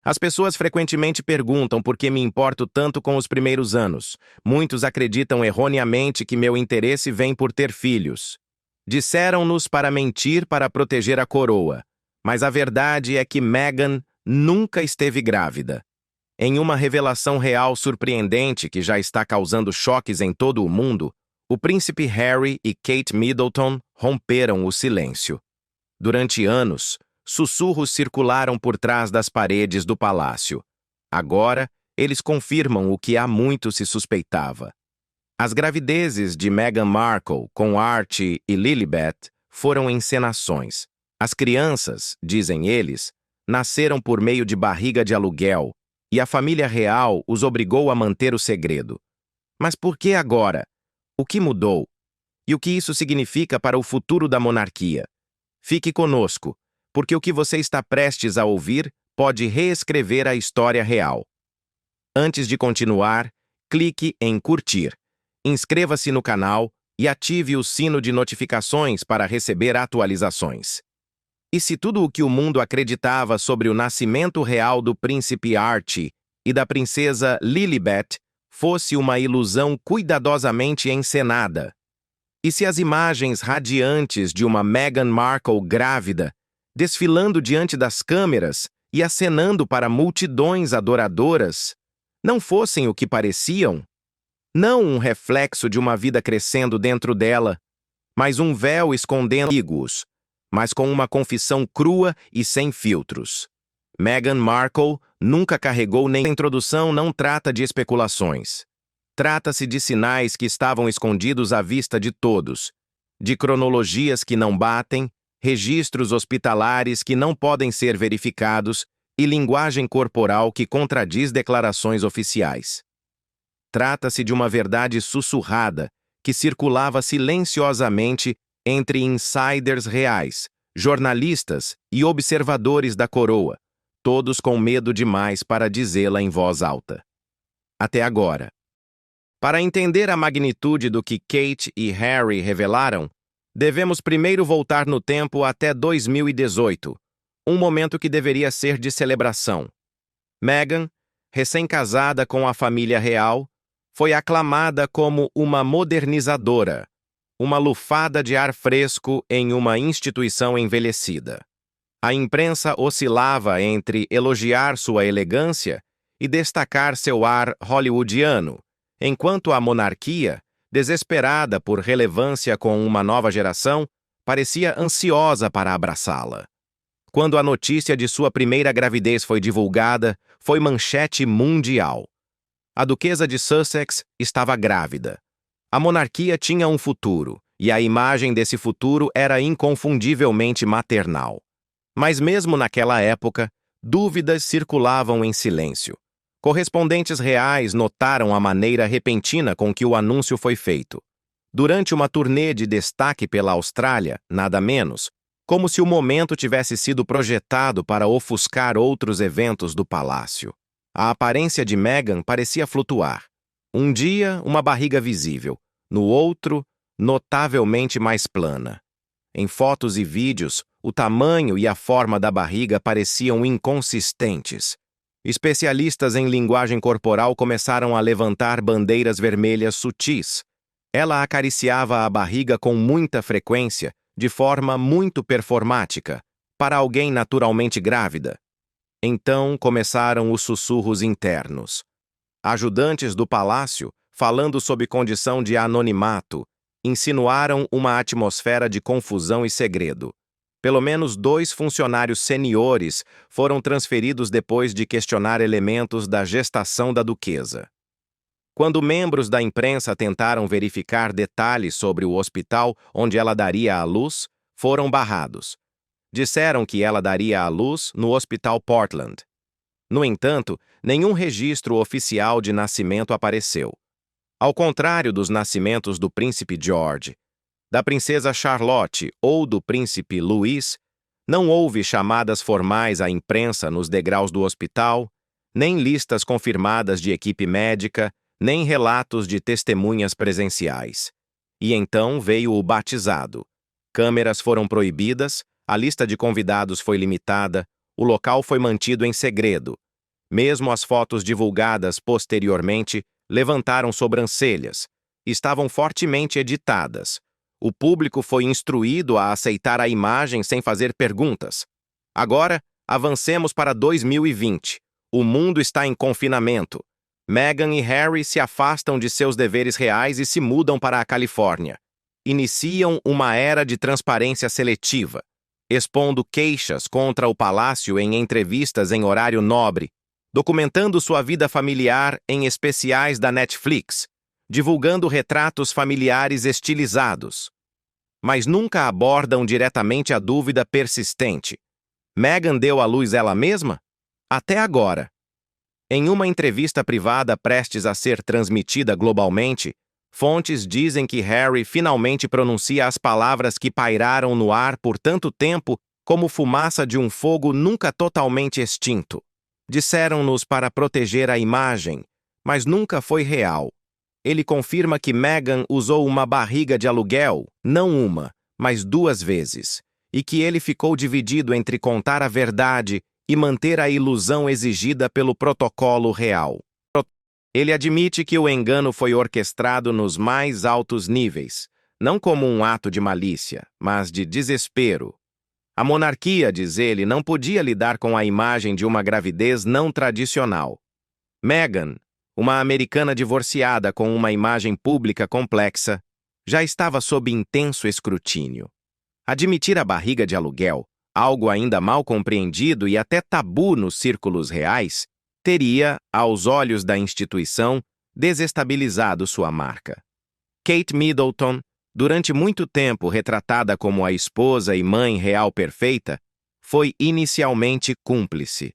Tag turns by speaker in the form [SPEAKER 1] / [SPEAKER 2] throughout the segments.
[SPEAKER 1] As pessoas frequentemente perguntam por que me importo tanto com os primeiros anos. Muitos acreditam erroneamente que meu interesse vem por ter filhos. Disseram-nos para mentir para proteger a coroa. Mas a verdade é que Meghan nunca esteve grávida. Em uma revelação real surpreendente que já está causando choques em todo o mundo, o príncipe Harry e Kate Middleton romperam o silêncio. Durante anos, sussurros circularam por trás das paredes do palácio. Agora, eles confirmam o que há muito se suspeitava. As gravidezes de Meghan Markle com Archie e Lilibet foram encenações. As crianças, dizem eles, nasceram por meio de barriga de aluguel, e a família real os obrigou a manter o segredo. Mas por que agora? O que mudou? E o que isso significa para o futuro da monarquia? Fique conosco, porque o que você está prestes a ouvir pode reescrever a história real. Antes de continuar, clique em curtir, inscreva-se no canal e ative o sino de notificações para receber atualizações. E se tudo o que o mundo acreditava sobre o nascimento real do príncipe Archie e da princesa Lilibet fosse uma ilusão cuidadosamente encenada? E se as imagens radiantes de uma Meghan Markle grávida, desfilando diante das câmeras e acenando para multidões adoradoras, não fossem o que pareciam? Não um reflexo de uma vida crescendo dentro dela, mas um véu escondendo amigos, mas com uma confissão crua e sem filtros. Meghan Markle nunca carregou nem a introdução não trata de especulações. Trata-se de sinais que estavam escondidos à vista de todos, de cronologias que não batem, registros hospitalares que não podem ser verificados e linguagem corporal que contradiz declarações oficiais. Trata-se de uma verdade sussurrada que circulava silenciosamente entre insiders reais, jornalistas e observadores da coroa, todos com medo demais para dizê-la em voz alta. Até agora. Para entender a magnitude do que Kate e Harry revelaram, devemos primeiro voltar no tempo até 2018, um momento que deveria ser de celebração. Meghan, recém-casada com a família real, foi aclamada como uma modernizadora, uma lufada de ar fresco em uma instituição envelhecida. A imprensa oscilava entre elogiar sua elegância e destacar seu ar hollywoodiano, enquanto a monarquia, desesperada por relevância com uma nova geração, parecia ansiosa para abraçá-la. Quando a notícia de sua primeira gravidez foi divulgada, foi manchete mundial. A duquesa de Sussex estava grávida. A monarquia tinha um futuro, e a imagem desse futuro era inconfundivelmente maternal. Mas mesmo naquela época, dúvidas circulavam em silêncio. Correspondentes reais notaram a maneira repentina com que o anúncio foi feito. Durante uma turnê de destaque pela Austrália, nada menos, como se o momento tivesse sido projetado para ofuscar outros eventos do palácio. A aparência de Meghan parecia flutuar. Um dia, uma barriga visível. No outro, notavelmente mais plana. Em fotos e vídeos, o tamanho e a forma da barriga pareciam inconsistentes. Especialistas em linguagem corporal começaram a levantar bandeiras vermelhas sutis. Ela acariciava a barriga com muita frequência, de forma muito performática, para alguém naturalmente grávida. Então começaram os sussurros internos. Ajudantes do palácio, falando sob condição de anonimato, insinuaram uma atmosfera de confusão e segredo. Pelo menos 2 funcionários seniores foram transferidos depois de questionar elementos da gestação da duquesa. Quando membros da imprensa tentaram verificar detalhes sobre o hospital onde ela daria à luz, foram barrados. Disseram que ela daria à luz no Hospital Portland. No entanto, nenhum registro oficial de nascimento apareceu. Ao contrário dos nascimentos do príncipe George, da princesa Charlotte ou do príncipe Louis, não houve chamadas formais à imprensa nos degraus do hospital, nem listas confirmadas de equipe médica, nem relatos de testemunhas presenciais. E então veio o batizado. Câmeras foram proibidas, a lista de convidados foi limitada, o local foi mantido em segredo, Mesmo as fotos divulgadas posteriormente levantaram sobrancelhas. Estavam fortemente editadas. O público foi instruído a aceitar a imagem sem fazer perguntas. Agora, avancemos para 2020. O mundo está em confinamento. Meghan e Harry se afastam de seus deveres reais e se mudam para a Califórnia. Iniciam uma era de transparência seletiva, expondo queixas contra o palácio em entrevistas em horário nobre, documentando sua vida familiar em especiais da Netflix, divulgando retratos familiares estilizados. Mas nunca abordam diretamente a dúvida persistente. Meghan deu à luz ela mesma? Até agora. Em uma entrevista privada prestes a ser transmitida globalmente, fontes dizem que Harry finalmente pronuncia as palavras que pairaram no ar por tanto tempo como fumaça de um fogo nunca totalmente extinto. Disseram-nos para proteger a imagem, mas nunca foi real. Ele confirma que Meghan usou uma barriga de aluguel, não uma, mas 2 vezes, e que ele ficou dividido entre contar a verdade e manter a ilusão exigida pelo protocolo real. Ele admite que o engano foi orquestrado nos mais altos níveis, não como um ato de malícia, mas de desespero. A monarquia, diz ele, não podia lidar com a imagem de uma gravidez não tradicional. Meghan, uma americana divorciada com uma imagem pública complexa, já estava sob intenso escrutínio. Admitir a barriga de aluguel, algo ainda mal compreendido e até tabu nos círculos reais, teria, aos olhos da instituição, desestabilizado sua marca. Kate Middleton, durante muito tempo retratada como a esposa e mãe real perfeita, foi inicialmente cúmplice.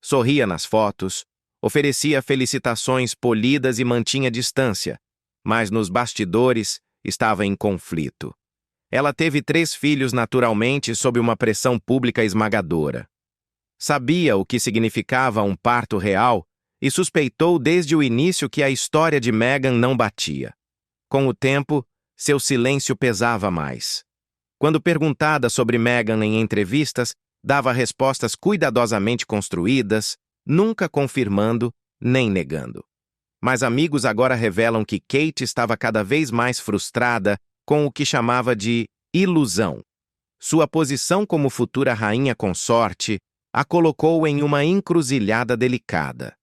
[SPEAKER 1] Sorria nas fotos, oferecia felicitações polidas e mantinha distância, mas nos bastidores estava em conflito. Ela teve 3 filhos naturalmente sob uma pressão pública esmagadora. Sabia o que significava um parto real e suspeitou desde o início que a história de Meghan não batia. Com o tempo, seu silêncio pesava mais. Quando perguntada sobre Meghan em entrevistas, dava respostas cuidadosamente construídas, nunca confirmando nem negando. Mas amigos agora revelam que Kate estava cada vez mais frustrada com o que chamava de ilusão. Sua posição como futura rainha consorte a colocou em uma encruzilhada delicada.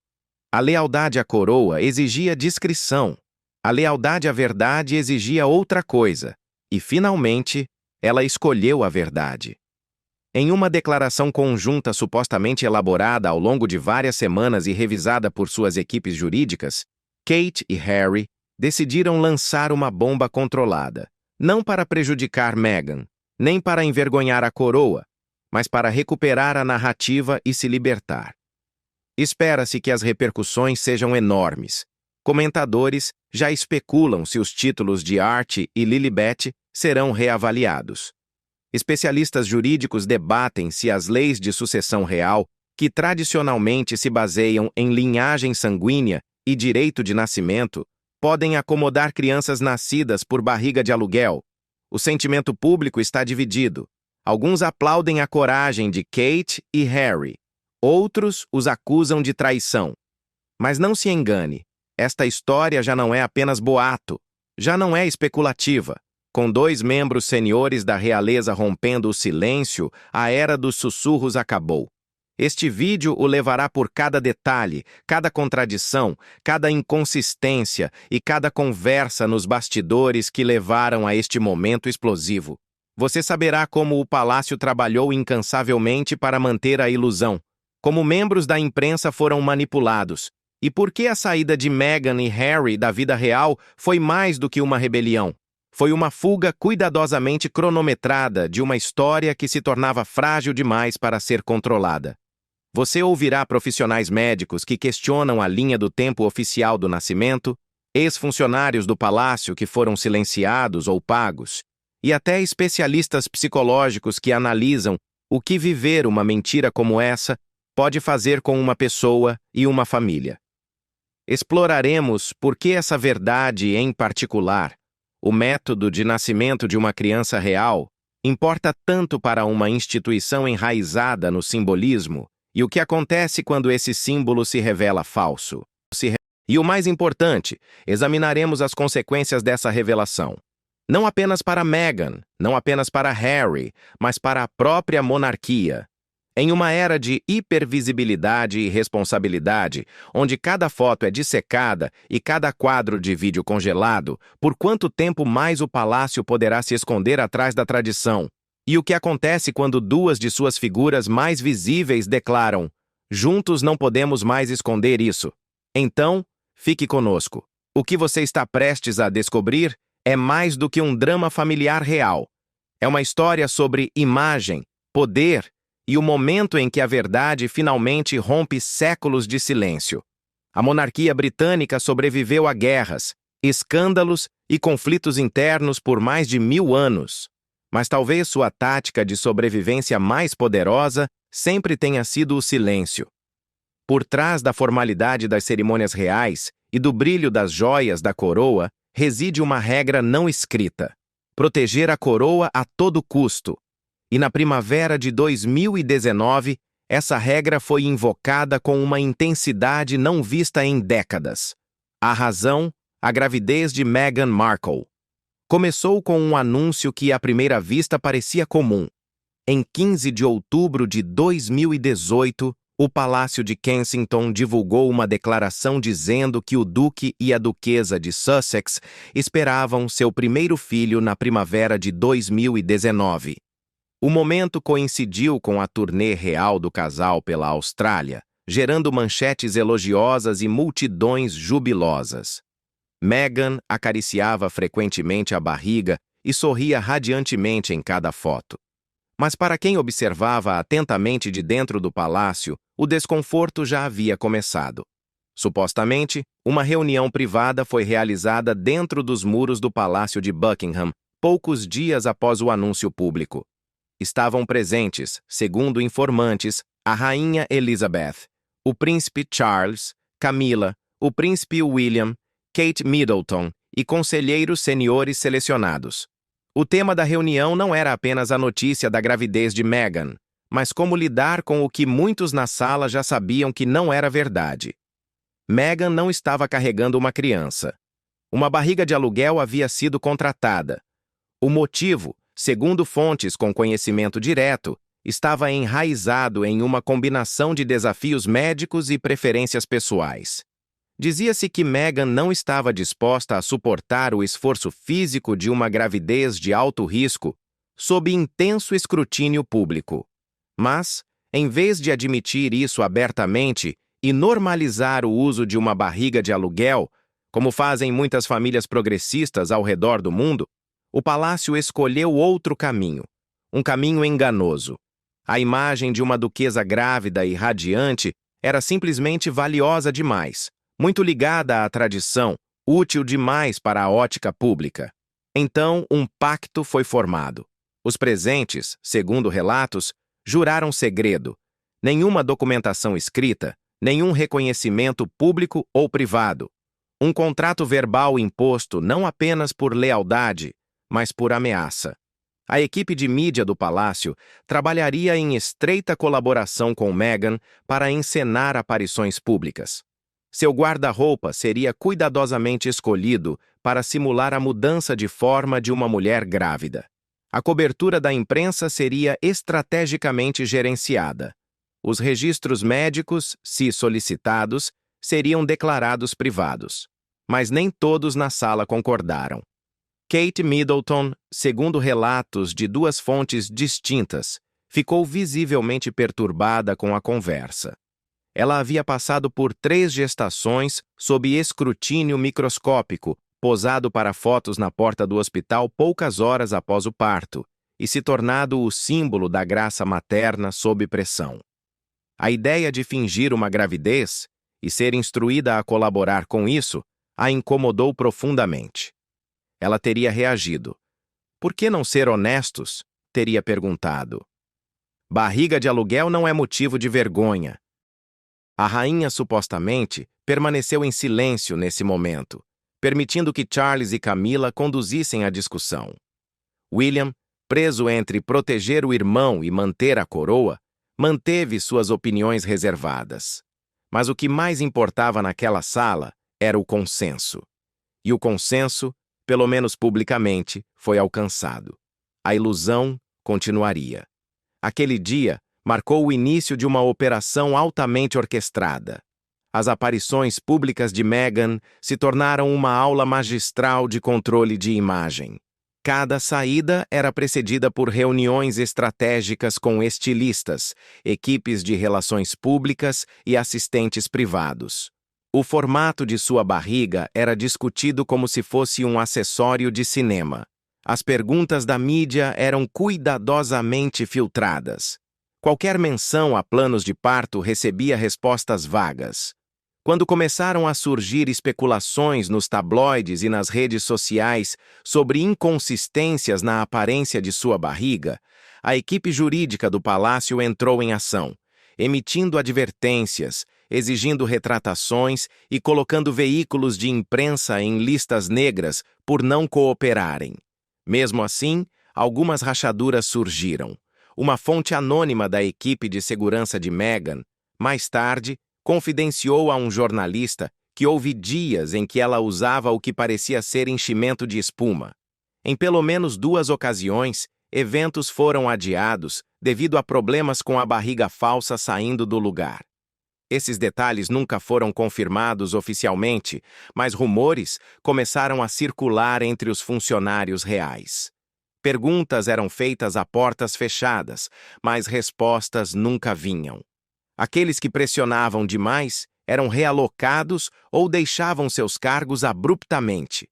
[SPEAKER 1] A lealdade à coroa exigia discrição. A lealdade à verdade exigia outra coisa. E, finalmente, ela escolheu a verdade. Em uma declaração conjunta supostamente elaborada ao longo de várias semanas e revisada por suas equipes jurídicas, Kate e Harry decidiram lançar uma bomba controlada, não para prejudicar Meghan, nem para envergonhar a coroa, mas para recuperar a narrativa e se libertar. Espera-se que as repercussões sejam enormes. Comentadores já especulam se os títulos de Archie e Lilibet serão reavaliados. Especialistas jurídicos debatem se as leis de sucessão real, que tradicionalmente se baseiam em linhagem sanguínea e direito de nascimento, podem acomodar crianças nascidas por barriga de aluguel. O sentimento público está dividido. Alguns aplaudem a coragem de Kate e Harry. Outros os acusam de traição. Mas não se engane, esta história já não é apenas boato, já não é especulativa. Com 2 membros seniores da realeza rompendo o silêncio, a era dos sussurros acabou. Este vídeo o levará por cada detalhe, cada contradição, cada inconsistência e cada conversa nos bastidores que levaram a este momento explosivo. Você saberá como o palácio trabalhou incansavelmente para manter a ilusão, como membros da imprensa foram manipulados, e por que a saída de Meghan e Harry da vida real foi mais do que uma rebelião. Foi uma fuga cuidadosamente cronometrada de uma história que se tornava frágil demais para ser controlada. Você ouvirá profissionais médicos que questionam a linha do tempo oficial do nascimento, ex-funcionários do palácio que foram silenciados ou pagos, e até especialistas psicológicos que analisam o que viver uma mentira como essa pode fazer com uma pessoa e uma família. Exploraremos por que essa verdade em particular, o método de nascimento de uma criança real, importa tanto para uma instituição enraizada no simbolismo E o que acontece quando esse símbolo se revela falso? E o mais importante, examinaremos as consequências dessa revelação. Não apenas para Meghan, não apenas para Harry, mas para a própria monarquia. Em uma era de hipervisibilidade e responsabilidade, onde cada foto é dissecada e cada quadro de vídeo congelado, por quanto tempo mais o palácio poderá se esconder atrás da tradição? E o que acontece quando duas de suas figuras mais visíveis declaram: "Juntos não podemos mais esconder isso"? Então, fique conosco. O que você está prestes a descobrir é mais do que um drama familiar real. É uma história sobre imagem, poder e o momento em que a verdade finalmente rompe séculos de silêncio. A monarquia britânica sobreviveu a guerras, escândalos e conflitos internos por mais de 1000 anos. Mas talvez sua tática de sobrevivência mais poderosa sempre tenha sido o silêncio. Por trás da formalidade das cerimônias reais e do brilho das joias da coroa, reside uma regra não escrita: proteger a coroa a todo custo. E na primavera de 2019, essa regra foi invocada com uma intensidade não vista em décadas. A razão, a gravidez de Meghan Markle. Começou com um anúncio que à primeira vista parecia comum. Em 15 de outubro de 2018, o Palácio de Kensington divulgou uma declaração dizendo que o Duque e a Duquesa de Sussex esperavam seu primeiro filho na primavera de 2019. O momento coincidiu com a turnê real do casal pela Austrália, gerando manchetes elogiosas e multidões jubilosas. Meghan acariciava frequentemente a barriga e sorria radiantemente em cada foto. Mas para quem observava atentamente de dentro do palácio, o desconforto já havia começado. Supostamente, uma reunião privada foi realizada dentro dos muros do Palácio de Buckingham, poucos dias após o anúncio público. Estavam presentes, segundo informantes, a Rainha Elizabeth, o Príncipe Charles, Camila, o Príncipe William, Kate Middleton e conselheiros seniores selecionados. O tema da reunião não era apenas a notícia da gravidez de Meghan, mas como lidar com o que muitos na sala já sabiam que não era verdade. Meghan não estava carregando uma criança. Uma barriga de aluguel havia sido contratada. O motivo, segundo fontes com conhecimento direto, estava enraizado em uma combinação de desafios médicos e preferências pessoais. Dizia-se que Meghan não estava disposta a suportar o esforço físico de uma gravidez de alto risco sob intenso escrutínio público. Mas, em vez de admitir isso abertamente e normalizar o uso de uma barriga de aluguel, como fazem muitas famílias progressistas ao redor do mundo, o palácio escolheu outro caminho, um caminho enganoso. A imagem de uma duquesa grávida e radiante era simplesmente valiosa demais, muito ligada à tradição, útil demais para a ótica pública. Então, um pacto foi formado. Os presentes, segundo relatos, juraram segredo. Nenhuma documentação escrita, nenhum reconhecimento público ou privado. Um contrato verbal imposto não apenas por lealdade, mas por ameaça. A equipe de mídia do palácio trabalharia em estreita colaboração com Meghan para encenar aparições públicas. Seu guarda-roupa seria cuidadosamente escolhido para simular a mudança de forma de uma mulher grávida. A cobertura da imprensa seria estrategicamente gerenciada. Os registros médicos, se solicitados, seriam declarados privados. Mas nem todos na sala concordaram. Kate Middleton, segundo relatos de duas fontes distintas, ficou visivelmente perturbada com a conversa. Ela havia passado por 3 gestações sob escrutínio microscópico, posado para fotos na porta do hospital poucas horas após o parto, e se tornado o símbolo da graça materna sob pressão. A ideia de fingir uma gravidez e ser instruída a colaborar com isso a incomodou profundamente. Ela teria reagido. Por que não ser honestos? Teria perguntado. Barriga de aluguel não é motivo de vergonha. A rainha, supostamente, permaneceu em silêncio nesse momento, permitindo que Charles e Camila conduzissem a discussão. William, preso entre proteger o irmão e manter a coroa, manteve suas opiniões reservadas. Mas o que mais importava naquela sala era o consenso. E o consenso, pelo menos publicamente, foi alcançado. A ilusão continuaria. Aquele dia marcou o início de uma operação altamente orquestrada. As aparições públicas de Meghan se tornaram uma aula magistral de controle de imagem. Cada saída era precedida por reuniões estratégicas com estilistas, equipes de relações públicas e assistentes privados. O formato de sua barriga era discutido como se fosse um acessório de cinema. As perguntas da mídia eram cuidadosamente filtradas. Qualquer menção a planos de parto recebia respostas vagas. Quando começaram a surgir especulações nos tabloides e nas redes sociais sobre inconsistências na aparência de sua barriga, a equipe jurídica do palácio entrou em ação, emitindo advertências, exigindo retratações e colocando veículos de imprensa em listas negras por não cooperarem. Mesmo assim, algumas rachaduras surgiram. Uma fonte anônima da equipe de segurança de Meghan, mais tarde, confidenciou a um jornalista que houve dias em que ela usava o que parecia ser enchimento de espuma. Em pelo menos 2 ocasiões, eventos foram adiados devido a problemas com a barriga falsa saindo do lugar. Esses detalhes nunca foram confirmados oficialmente, mas rumores começaram a circular entre os funcionários reais. Perguntas eram feitas a portas fechadas, mas respostas nunca vinham. Aqueles que pressionavam demais eram realocados ou deixavam seus cargos abruptamente.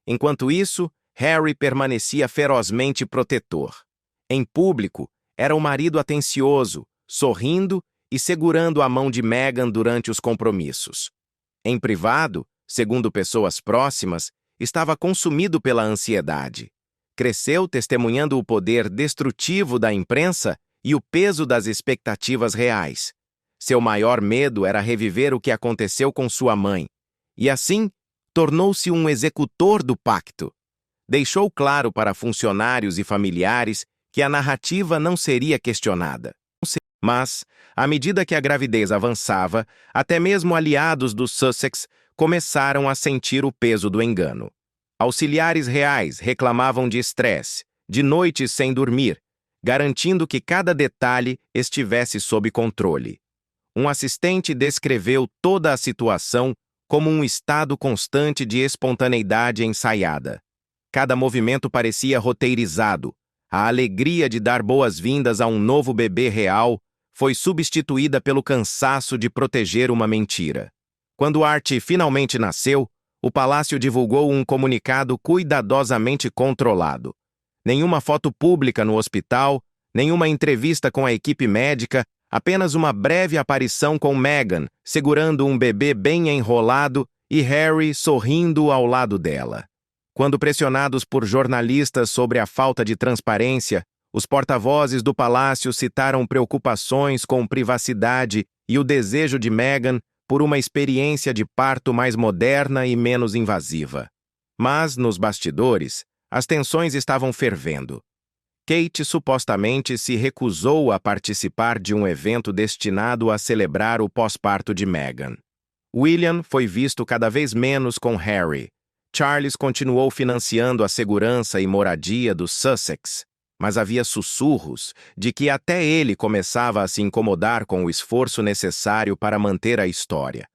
[SPEAKER 1] Enquanto isso, Harry permanecia ferozmente protetor. Em público, era o marido atencioso, sorrindo e segurando a mão de Meghan durante os compromissos. Em privado, segundo pessoas próximas, estava consumido pela ansiedade. Cresceu testemunhando o poder destrutivo da imprensa e o peso das expectativas reais. Seu maior medo era reviver o que aconteceu com sua mãe, e assim tornou-se um executor do pacto. Deixou claro para funcionários e familiares que a narrativa não seria questionada. Mas, à medida que a gravidez avançava, até mesmo aliados dos Sussex começaram a sentir o peso do engano. Auxiliares reais reclamavam de estresse, de noites sem dormir, garantindo que cada detalhe estivesse sob controle. Um assistente descreveu toda a situação como um estado constante de espontaneidade ensaiada. Cada movimento parecia roteirizado. A alegria de dar boas-vindas a um novo bebê real foi substituída pelo cansaço de proteger uma mentira. Quando Archie finalmente nasceu, o palácio divulgou um comunicado cuidadosamente controlado. Nenhuma foto pública no hospital, nenhuma entrevista com a equipe médica, apenas uma breve aparição com Meghan, segurando um bebê bem enrolado e Harry sorrindo ao lado dela. Quando pressionados por jornalistas sobre a falta de transparência, os porta-vozes do palácio citaram preocupações com privacidade e o desejo de Meghan por uma experiência de parto mais moderna e menos invasiva. Mas, nos bastidores, as tensões estavam fervendo. Kate supostamente se recusou a participar de um evento destinado a celebrar o pós-parto de Meghan. William foi visto cada vez menos com Harry. Charles continuou financiando a segurança e moradia dos Sussex, mas havia sussurros de que até ele começava a se incomodar com o esforço necessário para manter a história.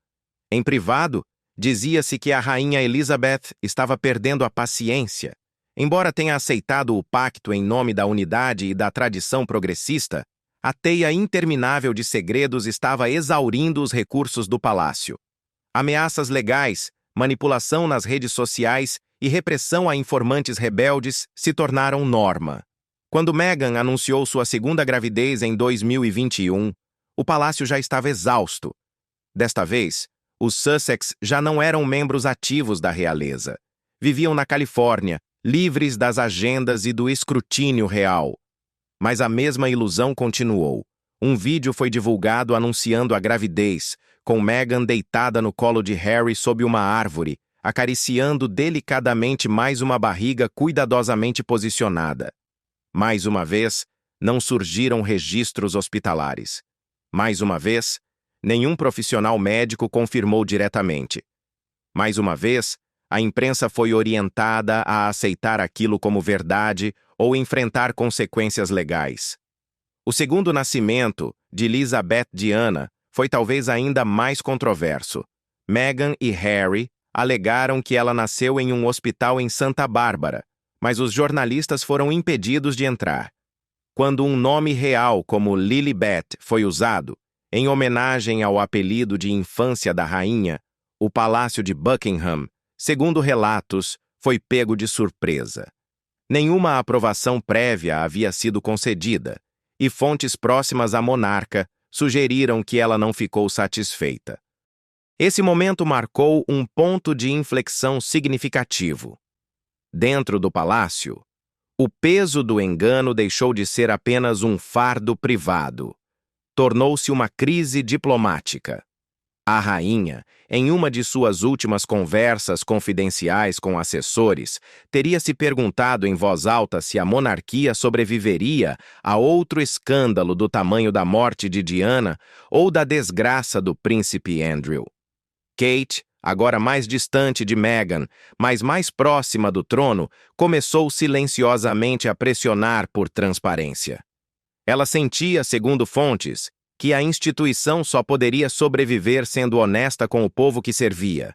[SPEAKER 1] Em privado, dizia-se que a rainha Elizabeth estava perdendo a paciência. Embora tenha aceitado o pacto em nome da unidade e da tradição progressista, a teia interminável de segredos estava exaurindo os recursos do palácio. Ameaças legais, manipulação nas redes sociais e repressão a informantes rebeldes se tornaram norma. Quando Meghan anunciou sua segunda gravidez em 2021, o palácio já estava exausto. Desta vez, os Sussex já não eram membros ativos da realeza. Viviam na Califórnia, livres das agendas e do escrutínio real. Mas a mesma ilusão continuou. Um vídeo foi divulgado anunciando a gravidez, com Meghan deitada no colo de Harry sob uma árvore, acariciando delicadamente mais uma barriga cuidadosamente posicionada. Mais uma vez, não surgiram registros hospitalares. Mais uma vez, nenhum profissional médico confirmou diretamente. Mais uma vez, a imprensa foi orientada a aceitar aquilo como verdade ou enfrentar consequências legais. O segundo nascimento de Elizabeth Diana foi talvez ainda mais controverso. Meghan e Harry alegaram que ela nasceu em um hospital em Santa Bárbara, mas os jornalistas foram impedidos de entrar. Quando um nome real como Lilibet foi usado, em homenagem ao apelido de infância da rainha, o Palácio de Buckingham, segundo relatos, foi pego de surpresa. Nenhuma aprovação prévia havia sido concedida, e fontes próximas à monarca sugeriram que ela não ficou satisfeita. Esse momento marcou um ponto de inflexão significativo. Dentro do palácio, o peso do engano deixou de ser apenas um fardo privado. Tornou-se uma crise diplomática. A rainha, em uma de suas últimas conversas confidenciais com assessores, teria se perguntado em voz alta se a monarquia sobreviveria a outro escândalo do tamanho da morte de Diana ou da desgraça do príncipe Andrew. Kate, agora mais distante de Meghan, mas mais próxima do trono, começou silenciosamente a pressionar por transparência. Ela sentia, segundo fontes, que a instituição só poderia sobreviver sendo honesta com o povo que servia.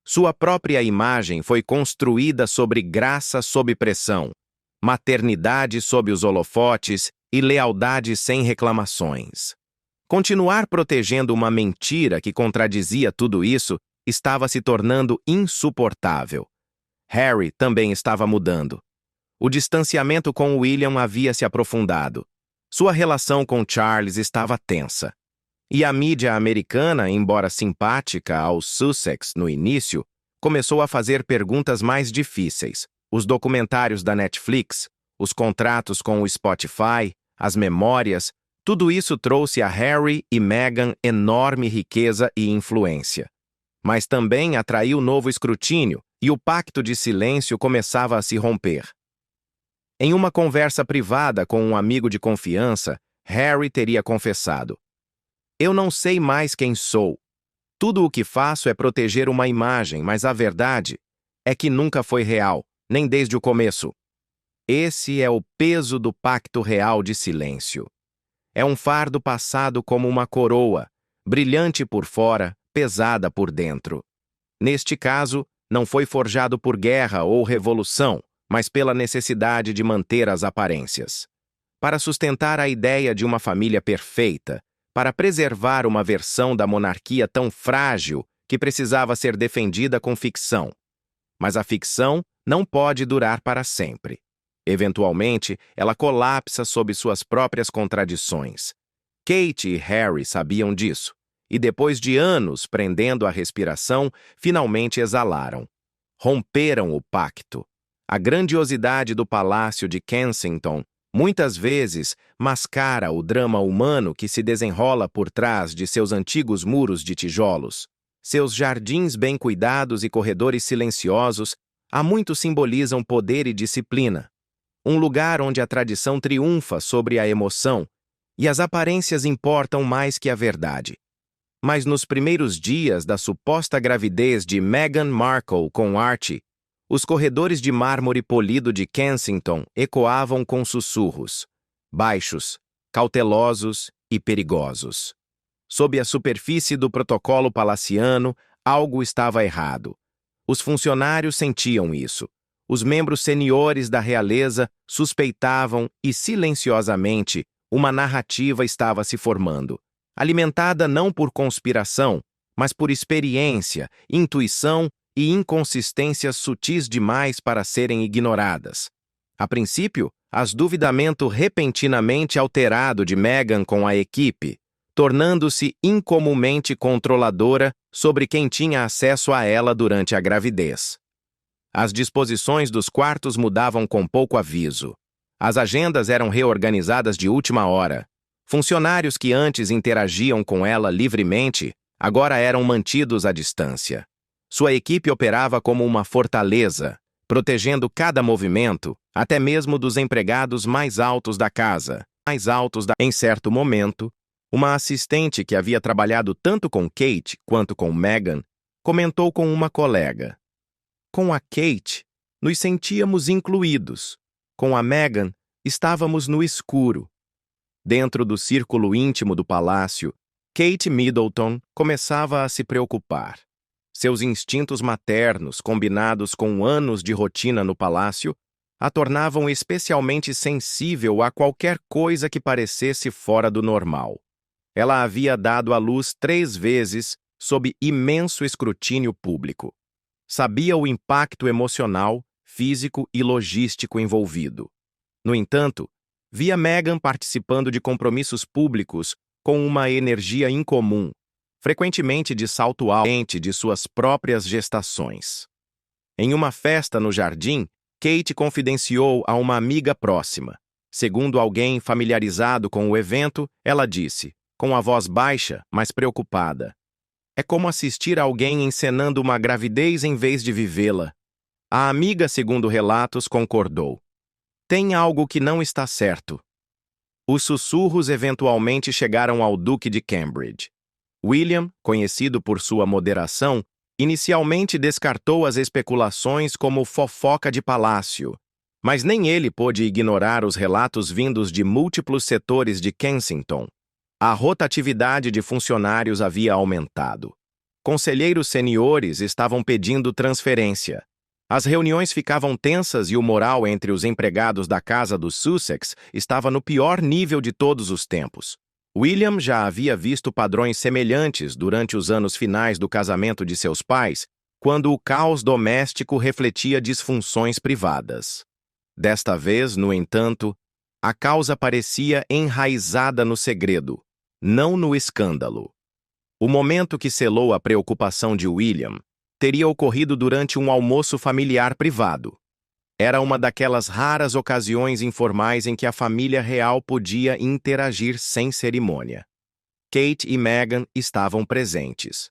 [SPEAKER 1] Sua própria imagem foi construída sobre graça sob pressão, maternidade sob os holofotes e lealdade sem reclamações. Continuar protegendo uma mentira que contradizia tudo isso estava se tornando insuportável. Harry também estava mudando. O distanciamento com William havia se aprofundado. Sua relação com Charles estava tensa. E a mídia americana, embora simpática aos Sussex no início, começou a fazer perguntas mais difíceis. Os documentários da Netflix, os contratos com o Spotify, as memórias, tudo isso trouxe a Harry e Meghan enorme riqueza e influência. Mas também atraiu novo escrutínio e o pacto de silêncio começava a se romper. Em uma conversa privada com um amigo de confiança, Harry teria confessado: "Eu não sei mais quem sou. Tudo o que faço é proteger uma imagem, mas a verdade é que nunca foi real, nem desde o começo." Esse é o peso do pacto real de silêncio. É um fardo passado como uma coroa, brilhante por fora, pesada por dentro. Neste caso, não foi forjado por guerra ou revolução, mas pela necessidade de manter as aparências. Para sustentar a ideia de uma família perfeita, para preservar uma versão da monarquia tão frágil que precisava ser defendida com ficção. Mas a ficção não pode durar para sempre. Eventualmente, ela colapsa sob suas próprias contradições. Kate e Harry sabiam disso, e depois de anos prendendo a respiração, finalmente exalaram. Romperam o pacto. A grandiosidade do Palácio de Kensington muitas vezes mascara o drama humano que se desenrola por trás de seus antigos muros de tijolos. Seus jardins bem cuidados e corredores silenciosos há muito simbolizam poder e disciplina. Um lugar onde a tradição triunfa sobre a emoção e as aparências importam mais que a verdade. Mas nos primeiros dias da suposta gravidez de Meghan Markle com Archie, os corredores de mármore polido de Kensington ecoavam com sussurros, baixos, cautelosos e perigosos. Sob a superfície do protocolo palaciano, algo estava errado. Os funcionários sentiam isso. Os membros seniores da realeza suspeitavam e, silenciosamente, uma narrativa estava se formando, alimentada não por conspiração, mas por experiência, intuição e inconsistências sutis demais para serem ignoradas. A princípio, as duvidamento repentinamente alterado de Meghan com a equipe, tornando-se incomumente controladora sobre quem tinha acesso a ela durante a gravidez. As disposições dos quartos mudavam com pouco aviso. As agendas eram reorganizadas de última hora. Funcionários que antes interagiam com ela livremente, agora eram mantidos à distância. Sua equipe operava como uma fortaleza, protegendo cada movimento, até mesmo dos empregados mais altos da casa, mais altos da... Em certo momento, uma assistente que havia trabalhado tanto com Kate quanto com Meghan comentou com uma colega: com a Kate, nos sentíamos incluídos. Com a Meghan, estávamos no escuro. Dentro do círculo íntimo do palácio, Kate Middleton começava a se preocupar. Seus instintos maternos, combinados com anos de rotina no palácio, a tornavam especialmente sensível a qualquer coisa que parecesse fora do normal. Ela havia dado à luz 3 vezes sob imenso escrutínio público. Sabia o impacto emocional, físico e logístico envolvido. No entanto, via Meghan participando de compromissos públicos com uma energia incomum, frequentemente de salto alto de suas próprias gestações. Em uma festa no jardim, Kate confidenciou a uma amiga próxima. Segundo alguém familiarizado com o evento, ela disse, com a voz baixa, mas preocupada: é como assistir a alguém encenando uma gravidez em vez de vivê-la. A amiga, segundo relatos, concordou. Tem algo que não está certo. Os sussurros eventualmente chegaram ao Duque de Cambridge. William, conhecido por sua moderação, inicialmente descartou as especulações como fofoca de palácio, mas nem ele pôde ignorar os relatos vindos de múltiplos setores de Kensington. A rotatividade de funcionários havia aumentado. Conselheiros seniores estavam pedindo transferência. As reuniões ficavam tensas e o moral entre os empregados da casa dos Sussex estava no pior nível de todos os tempos. William já havia visto padrões semelhantes durante os anos finais do casamento de seus pais, quando o caos doméstico refletia disfunções privadas. Desta vez, no entanto, a causa parecia enraizada no segredo, não no escândalo. O momento que selou a preocupação de William teria ocorrido durante um almoço familiar privado. Era uma daquelas raras ocasiões informais em que a família real podia interagir sem cerimônia. Kate e Meghan estavam presentes.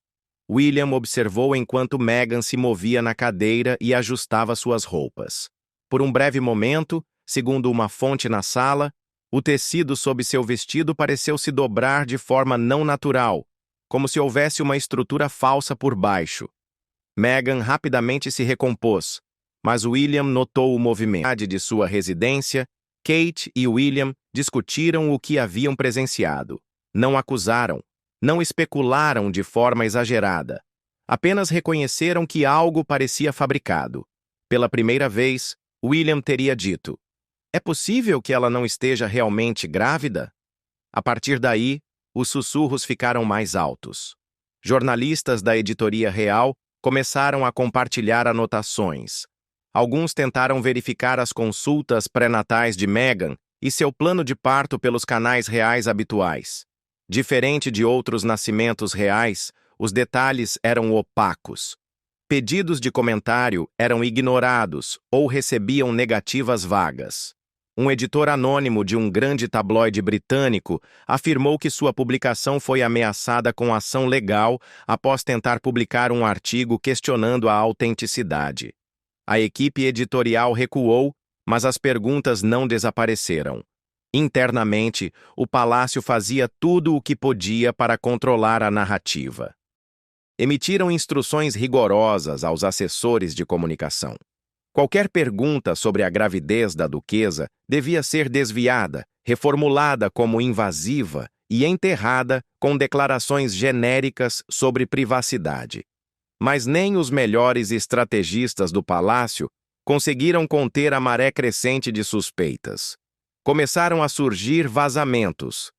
[SPEAKER 1] William observou enquanto Meghan se movia na cadeira e ajustava suas roupas. Por um breve momento, segundo uma fonte na sala, o tecido sob seu vestido pareceu se dobrar de forma não natural, como se houvesse uma estrutura falsa por baixo. Meghan rapidamente se recompôs, mas William notou o movimento de sua residência. Kate e William discutiram o que haviam presenciado. Não acusaram, não especularam de forma exagerada. Apenas reconheceram que algo parecia fabricado. Pela primeira vez, William teria dito: é possível que ela não esteja realmente grávida? A partir daí, os sussurros ficaram mais altos. Jornalistas da editoria real começaram a compartilhar anotações. Alguns tentaram verificar as consultas pré-natais de Meghan e seu plano de parto pelos canais reais habituais. Diferente de outros nascimentos reais, os detalhes eram opacos. Pedidos de comentário eram ignorados ou recebiam negativas vagas. Um editor anônimo de um grande tabloide britânico afirmou que sua publicação foi ameaçada com ação legal após tentar publicar um artigo questionando a autenticidade. A equipe editorial recuou, mas as perguntas não desapareceram. Internamente, o palácio fazia tudo o que podia para controlar a narrativa. Emitiram instruções rigorosas aos assessores de comunicação. Qualquer pergunta sobre a gravidez da duquesa devia ser desviada, reformulada como invasiva e enterrada com declarações genéricas sobre privacidade. Mas nem os melhores estrategistas do palácio conseguiram conter a maré crescente de suspeitas. Começaram a surgir vazamentos.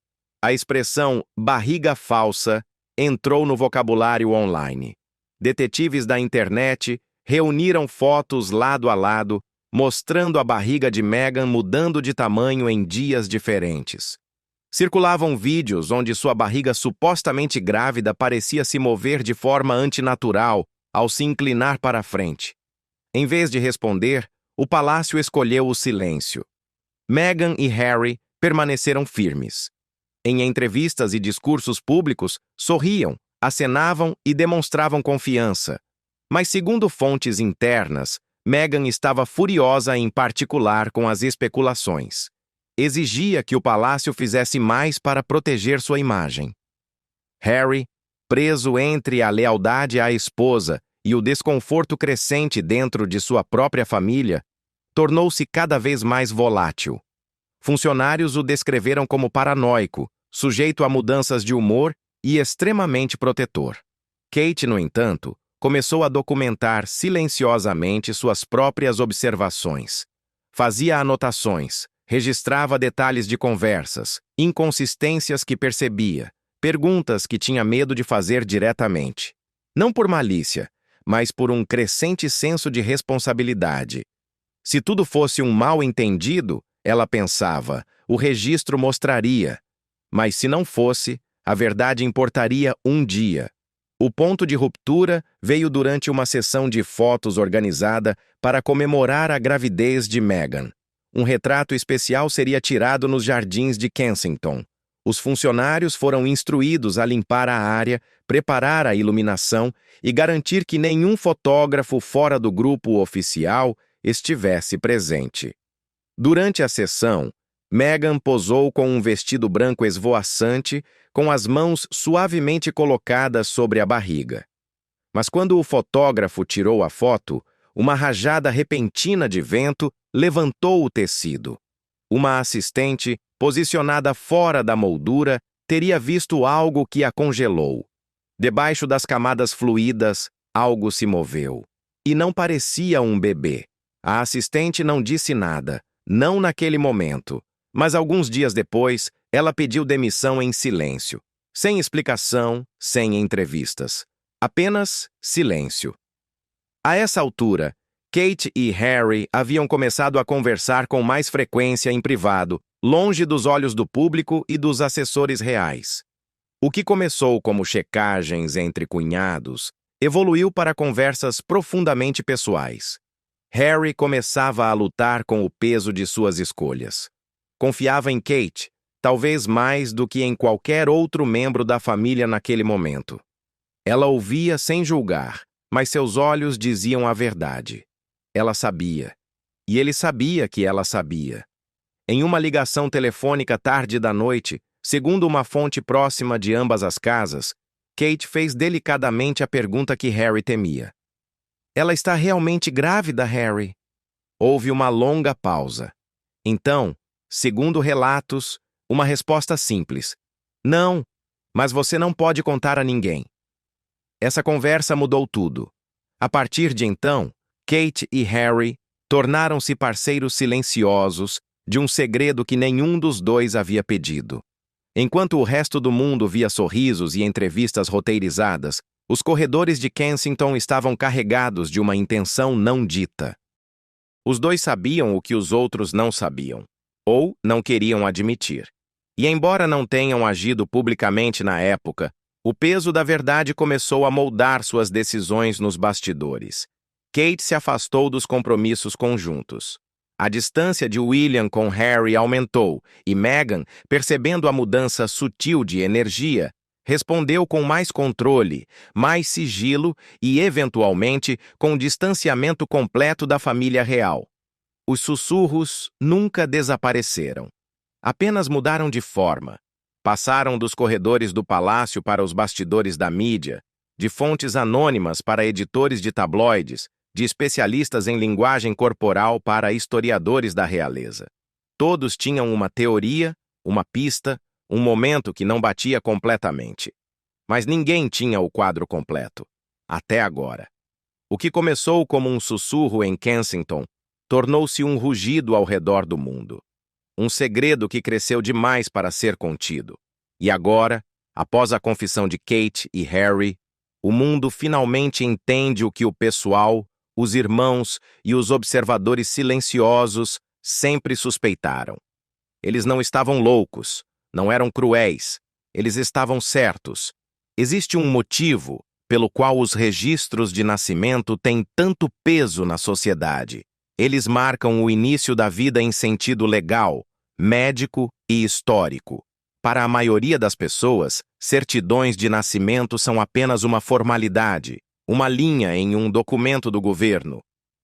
[SPEAKER 1] A expressão barriga falsa entrou no vocabulário online. Detetives da internet reuniram fotos lado a lado, mostrando a barriga de Meghan mudando de tamanho em dias diferentes. Circulavam vídeos onde sua barriga supostamente grávida parecia se mover de forma antinatural ao se inclinar para a frente. Em vez de responder, o palácio escolheu o silêncio. Meghan e Harry permaneceram firmes. Em entrevistas e discursos públicos, sorriam, acenavam e demonstravam confiança. Mas, segundo fontes internas, Meghan estava furiosa em particular com as especulações. exigia que o palácio fizesse mais para proteger sua imagem. Harry, preso entre a lealdade à esposa e o desconforto crescente dentro de sua própria família, tornou-se cada vez mais volátil. Funcionários o descreveram como paranoico, sujeito a mudanças de humor e extremamente protetor. Kate, no entanto, começou a documentar silenciosamente suas próprias observações. Fazia anotações, registrava detalhes de conversas, inconsistências que percebia, perguntas que tinha medo de fazer diretamente. Não por malícia, mas por um crescente senso de responsabilidade. Se tudo fosse um mal-entendido, ela pensava, o registro mostraria. Mas se não fosse, a verdade importaria um dia. O ponto de ruptura veio durante uma sessão de fotos organizada para comemorar a gravidez de Meghan. Um retrato especial seria tirado nos jardins de Kensington. Os funcionários foram instruídos a limpar a área, preparar a iluminação e garantir que nenhum fotógrafo fora do grupo oficial estivesse presente. Durante a sessão, Meghan posou com um vestido branco esvoaçante, com as mãos suavemente colocadas sobre a barriga. Mas quando o fotógrafo tirou a foto, uma rajada repentina de vento levantou o tecido. Uma assistente, posicionada fora da moldura, teria visto algo que a congelou. Debaixo das camadas fluídas, algo se moveu. E não parecia um bebê. A assistente não disse nada, não naquele momento. Mas alguns dias depois, ela pediu demissão em silêncio. Sem explicação, sem entrevistas. Apenas silêncio. A essa altura, Kate e Harry haviam começado a conversar com mais frequência em privado, longe dos olhos do público e dos assessores reais. O que começou como checagens entre cunhados evoluiu para conversas profundamente pessoais. Harry começava a lutar com o peso de suas escolhas. Confiava em Kate, talvez mais do que em qualquer outro membro da família naquele momento. Ela ouvia sem julgar, mas seus olhos diziam a verdade. Ela sabia. E ele sabia que ela sabia. Em uma ligação telefônica tarde da noite, segundo uma fonte próxima de ambas as casas, Kate fez delicadamente a pergunta que Harry temia. Ela está realmente grávida, Harry? Houve uma longa pausa. Então, segundo relatos, uma resposta simples. Não, mas você não pode contar a ninguém. Essa conversa mudou tudo. A partir de então, Kate e Harry tornaram-se parceiros silenciosos de um segredo que nenhum dos dois havia pedido. Enquanto o resto do mundo via sorrisos e entrevistas roteirizadas, os corredores de Kensington estavam carregados de uma intenção não dita. Os dois sabiam o que os outros não sabiam, ou não queriam admitir. E embora não tenham agido publicamente na época, o peso da verdade começou a moldar suas decisões nos bastidores. Kate se afastou dos compromissos conjuntos. A distância de William com Harry aumentou e Meghan, percebendo a mudança sutil de energia, respondeu com mais controle, mais sigilo e, eventualmente, com distanciamento completo da família real. Os sussurros nunca desapareceram. Apenas mudaram de forma. Passaram dos corredores do palácio para os bastidores da mídia, de fontes anônimas para editores de tabloides, de especialistas em linguagem corporal para historiadores da realeza. Todos tinham uma teoria, uma pista, um momento que não batia completamente. Mas ninguém tinha o quadro completo, até agora. O que começou como um sussurro em Kensington tornou-se um rugido ao redor do mundo. Um segredo que cresceu demais para ser contido. E agora, após a confissão de Kate e Harry, o mundo finalmente entende o que o pessoal, os irmãos e os observadores silenciosos sempre suspeitaram. Eles não estavam loucos, não eram cruéis, eles estavam certos. Existe um motivo pelo qual os registros de nascimento têm tanto peso na sociedade. Eles marcam o início da vida em sentido legal, médico e histórico. Para a maioria das pessoas, certidões de nascimento são apenas uma formalidade, uma linha em um documento do governo.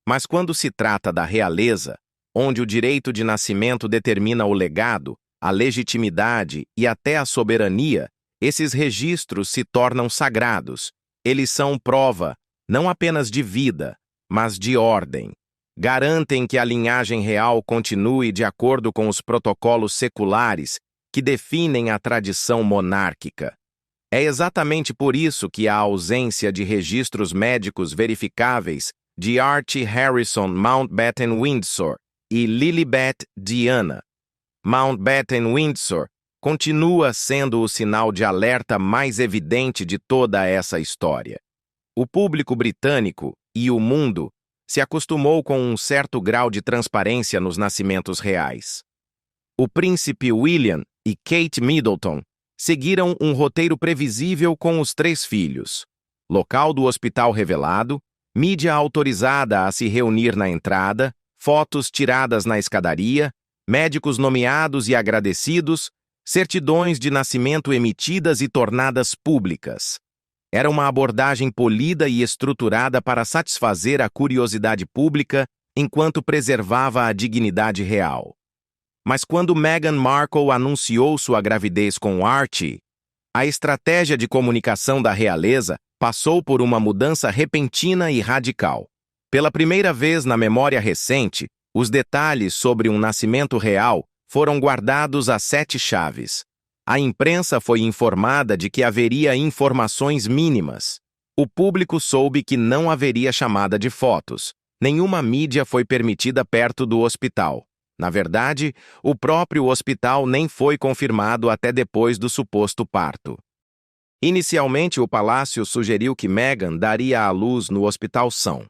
[SPEAKER 1] Mas quando se trata da realeza, onde o direito de nascimento determina o legado, a legitimidade e até a soberania, esses registros se tornam sagrados. Eles são prova, não apenas de vida, mas de ordem. Garantem que a linhagem real continue de acordo com os protocolos seculares que definem a tradição monárquica. É exatamente por isso que a ausência de registros médicos verificáveis de Archie Harrison Mountbatten Windsor e Lilibet Diana Mountbatten Windsor continua sendo o sinal de alerta mais evidente de toda essa história. O público britânico e o mundo se acostumou com um certo grau de transparência nos nascimentos reais. O príncipe William e Kate Middleton seguiram um roteiro previsível com os 3 filhos. Local do hospital revelado, mídia autorizada a se reunir na entrada, fotos tiradas na escadaria, médicos nomeados e agradecidos, certidões de nascimento emitidas e tornadas públicas. Era uma abordagem polida e estruturada para satisfazer a curiosidade pública enquanto preservava a dignidade real. Mas quando Meghan Markle anunciou sua gravidez com Archie, a estratégia de comunicação da realeza passou por uma mudança repentina e radical. Pela primeira vez na memória recente, os detalhes sobre um nascimento real foram guardados a 7 chaves. A imprensa foi informada de que haveria informações mínimas. O público soube que não haveria chamada de fotos. Nenhuma mídia foi permitida perto do hospital. Na verdade, o próprio hospital nem foi confirmado até depois do suposto parto. Inicialmente, o palácio sugeriu que Meghan daria à luz no Hospital St.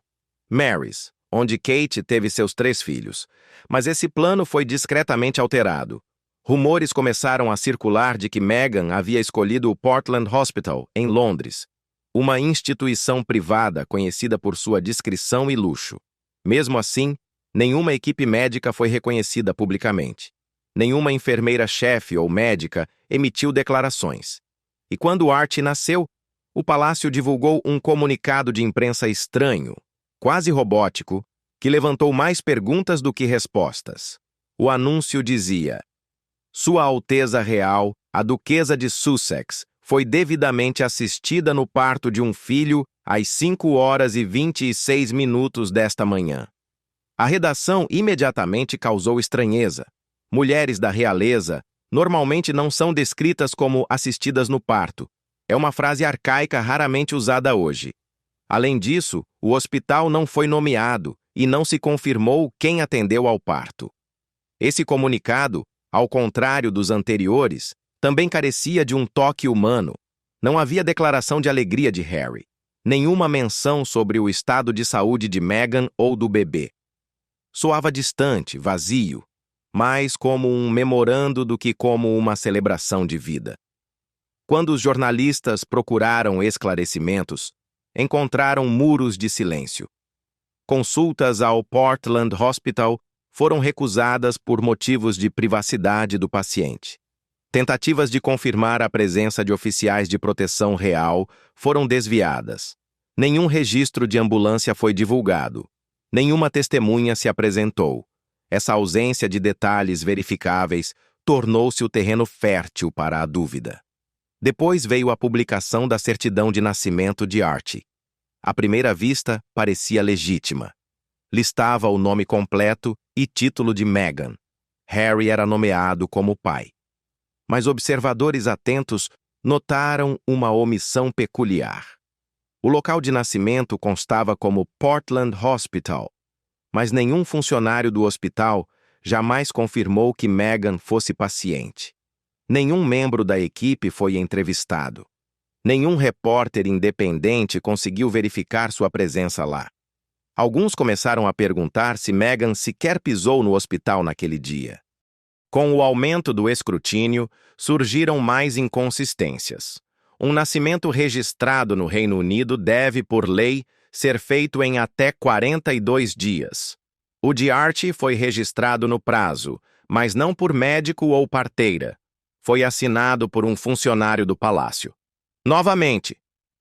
[SPEAKER 1] Mary's, onde Kate teve seus 3 filhos. Mas esse plano foi discretamente alterado. Rumores começaram a circular de que Meghan havia escolhido o Portland Hospital, em Londres, uma instituição privada conhecida por sua discrição e luxo. Mesmo assim, nenhuma equipe médica foi reconhecida publicamente. Nenhuma enfermeira-chefe ou médica emitiu declarações. E quando Archie nasceu, o palácio divulgou um comunicado de imprensa estranho, quase robótico, que levantou mais perguntas do que respostas. O anúncio dizia: Sua Alteza Real, a Duquesa de Sussex, foi devidamente assistida no parto de um filho às 5h26 desta manhã. A redação imediatamente causou estranheza. Mulheres da realeza normalmente não são descritas como assistidas no parto. É uma frase arcaica raramente usada hoje. Além disso, o hospital não foi nomeado e não se confirmou quem atendeu ao parto. Esse comunicado, ao contrário dos anteriores, também carecia de um toque humano. Não havia declaração de alegria de Harry. Nenhuma menção sobre o estado de saúde de Meghan ou do bebê. Soava distante, vazio, mais como um memorando do que como uma celebração de vida. Quando os jornalistas procuraram esclarecimentos, encontraram muros de silêncio. Consultas ao Portland Hospital foram recusadas por motivos de privacidade do paciente. Tentativas de confirmar a presença de oficiais de proteção real foram desviadas. Nenhum registro de ambulância foi divulgado. Nenhuma testemunha se apresentou. Essa ausência de detalhes verificáveis tornou-se o terreno fértil para a dúvida. Depois veio a publicação da certidão de nascimento de Archie. À primeira vista, parecia legítima. Listava o nome completo e título de Meghan. Harry era nomeado como pai. Mas observadores atentos notaram uma omissão peculiar. O local de nascimento constava como Portland Hospital, mas nenhum funcionário do hospital jamais confirmou que Meghan fosse paciente. Nenhum membro da equipe foi entrevistado. Nenhum repórter independente conseguiu verificar sua presença lá. Alguns começaram a perguntar se Meghan sequer pisou no hospital naquele dia. Com o aumento do escrutínio, surgiram mais inconsistências. Um nascimento registrado no Reino Unido deve, por lei, ser feito em até 42 dias. O de Archie foi registrado no prazo, mas não por médico ou parteira. Foi assinado por um funcionário do palácio. Novamente,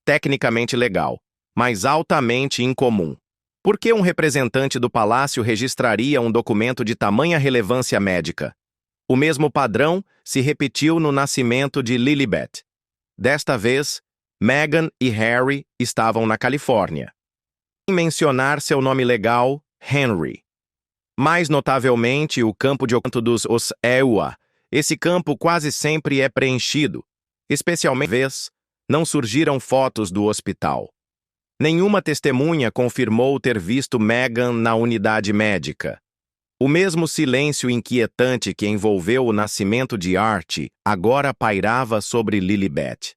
[SPEAKER 1] tecnicamente legal, mas altamente incomum. Por que um representante do palácio registraria um documento de tamanha relevância médica? O mesmo padrão se repetiu no nascimento de Lilibet. Desta vez, Meghan e Harry estavam na Califórnia. Sem mencionar seu nome legal, Henry. Mais notavelmente, o campo de oculto dos Ewa. Esse campo quase sempre é preenchido, especialmente vez não surgiram fotos do hospital. Nenhuma testemunha confirmou ter visto Meghan na unidade médica. O mesmo silêncio inquietante que envolveu o nascimento de Archie agora pairava sobre Lilibet.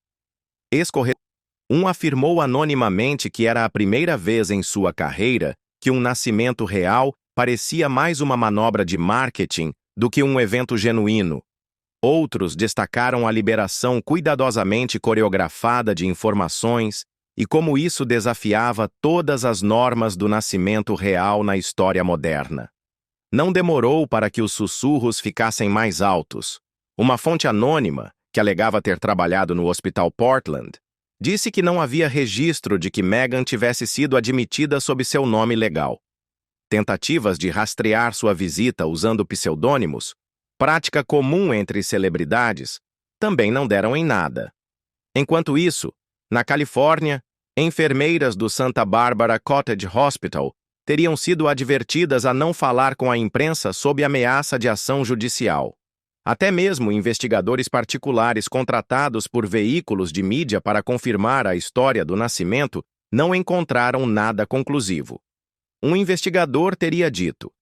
[SPEAKER 1] Um afirmou anonimamente que era a primeira vez em sua carreira que um nascimento real parecia mais uma manobra de marketing do que um evento genuíno. Outros destacaram a liberação cuidadosamente coreografada de informações e como isso desafiava todas as normas do nascimento real na história moderna. Não demorou para que os sussurros ficassem mais altos. Uma fonte anônima, que alegava ter trabalhado no Hospital Portland, disse que não havia registro de que Meghan tivesse sido admitida sob seu nome legal. Tentativas de rastrear sua visita usando pseudônimos, prática comum entre celebridades, também não deram em nada. Enquanto isso, na Califórnia, enfermeiras do Santa Barbara Cottage Hospital teriam sido advertidas a não falar com a imprensa sob ameaça de ação judicial. Até mesmo investigadores particulares contratados por veículos de mídia para confirmar a história do nascimento não encontraram nada conclusivo. Um investigador teria dito: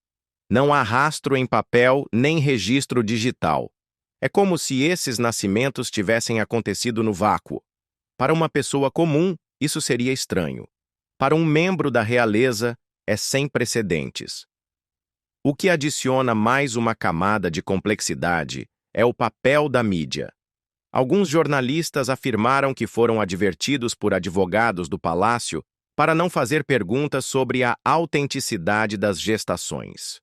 [SPEAKER 1] não há rastro em papel nem registro digital. É como se esses nascimentos tivessem acontecido no vácuo. Para uma pessoa comum, isso seria estranho. Para um membro da realeza, é sem precedentes. O que adiciona mais uma camada de complexidade é o papel da mídia. Alguns jornalistas afirmaram que foram advertidos por advogados do palácio para não fazer perguntas sobre a autenticidade das gestações.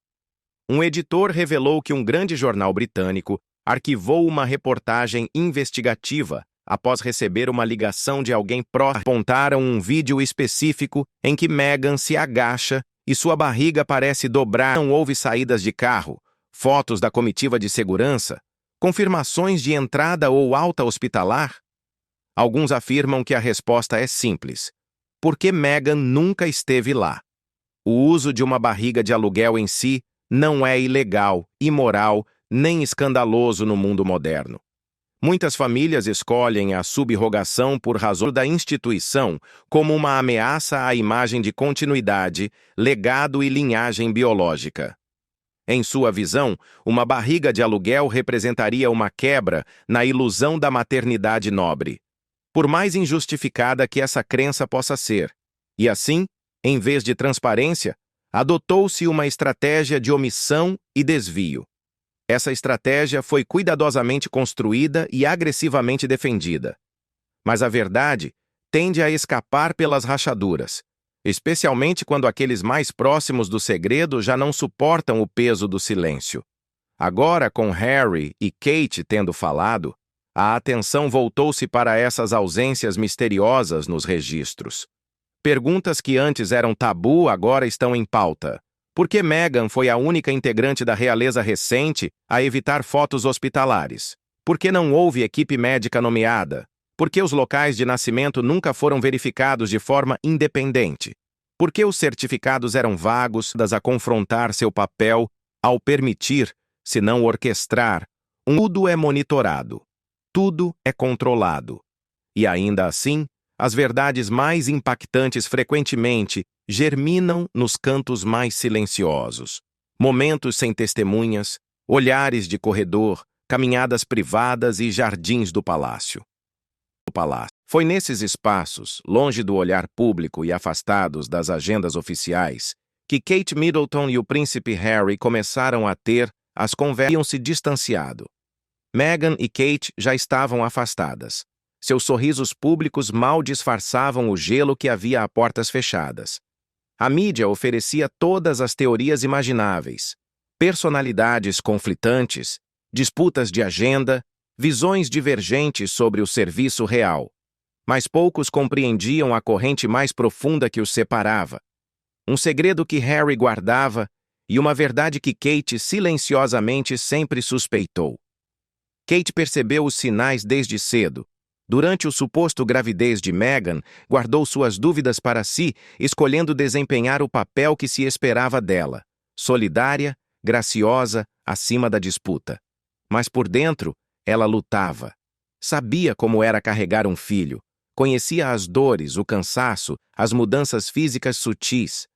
[SPEAKER 1] Um editor revelou que um grande jornal britânico arquivou uma reportagem investigativa após receber uma ligação de alguém próximo. Apontaram um vídeo específico em que Meghan se agacha e sua barriga parece dobrar. Não houve saídas de carro, fotos da comitiva de segurança, confirmações de entrada ou alta hospitalar? Alguns afirmam que a resposta é simples: porque Meghan nunca esteve lá. O uso de uma barriga de aluguel em si não é ilegal, imoral, nem escandaloso no mundo moderno. Muitas famílias escolhem a subrogação por razão da instituição como uma ameaça à imagem de continuidade, legado e linhagem biológica. Em sua visão, uma barriga de aluguel representaria uma quebra na ilusão da maternidade nobre, por mais injustificada que essa crença possa ser. E assim, em vez de transparência, adotou-se uma estratégia de omissão e desvio. Essa estratégia foi cuidadosamente construída e agressivamente defendida. Mas a verdade tende a escapar pelas rachaduras, especialmente quando aqueles mais próximos do segredo já não suportam o peso do silêncio. Agora, com Harry e Kate tendo falado, a atenção voltou-se para essas ausências misteriosas nos registros. Perguntas que antes eram tabu agora estão em pauta. Por que Meghan foi a única integrante da realeza recente a evitar fotos hospitalares? Por que não houve equipe médica nomeada? Por que os locais de nascimento nunca foram verificados de forma independente? Por que os certificados eram vagos a confrontar seu papel ao permitir, se não orquestrar, tudo é monitorado, tudo é controlado. E ainda assim, as verdades mais impactantes frequentemente germinam nos cantos mais silenciosos. Momentos sem testemunhas, olhares de corredor, caminhadas privadas e jardins do palácio. Foi nesses espaços, longe do olhar público e afastados das agendas oficiais, que Kate Middleton e o príncipe Harry começaram a ter as conversas se distanciado. Meghan e Kate já estavam afastadas. Seus sorrisos públicos mal disfarçavam o gelo que havia a portas fechadas. A mídia oferecia todas as teorias imagináveis, personalidades conflitantes, disputas de agenda, visões divergentes sobre o serviço real. Mas poucos compreendiam a corrente mais profunda que os separava. Um segredo que Harry guardava e uma verdade que Kate silenciosamente sempre suspeitou. Kate percebeu os sinais desde cedo. Durante o suposto gravidez de Meghan, guardou suas dúvidas para si, escolhendo desempenhar o papel que se esperava dela, solidária, graciosa, acima da disputa. Mas por dentro, ela lutava. Sabia como era carregar um filho. Conhecia as dores, o cansaço, as mudanças físicas sutis.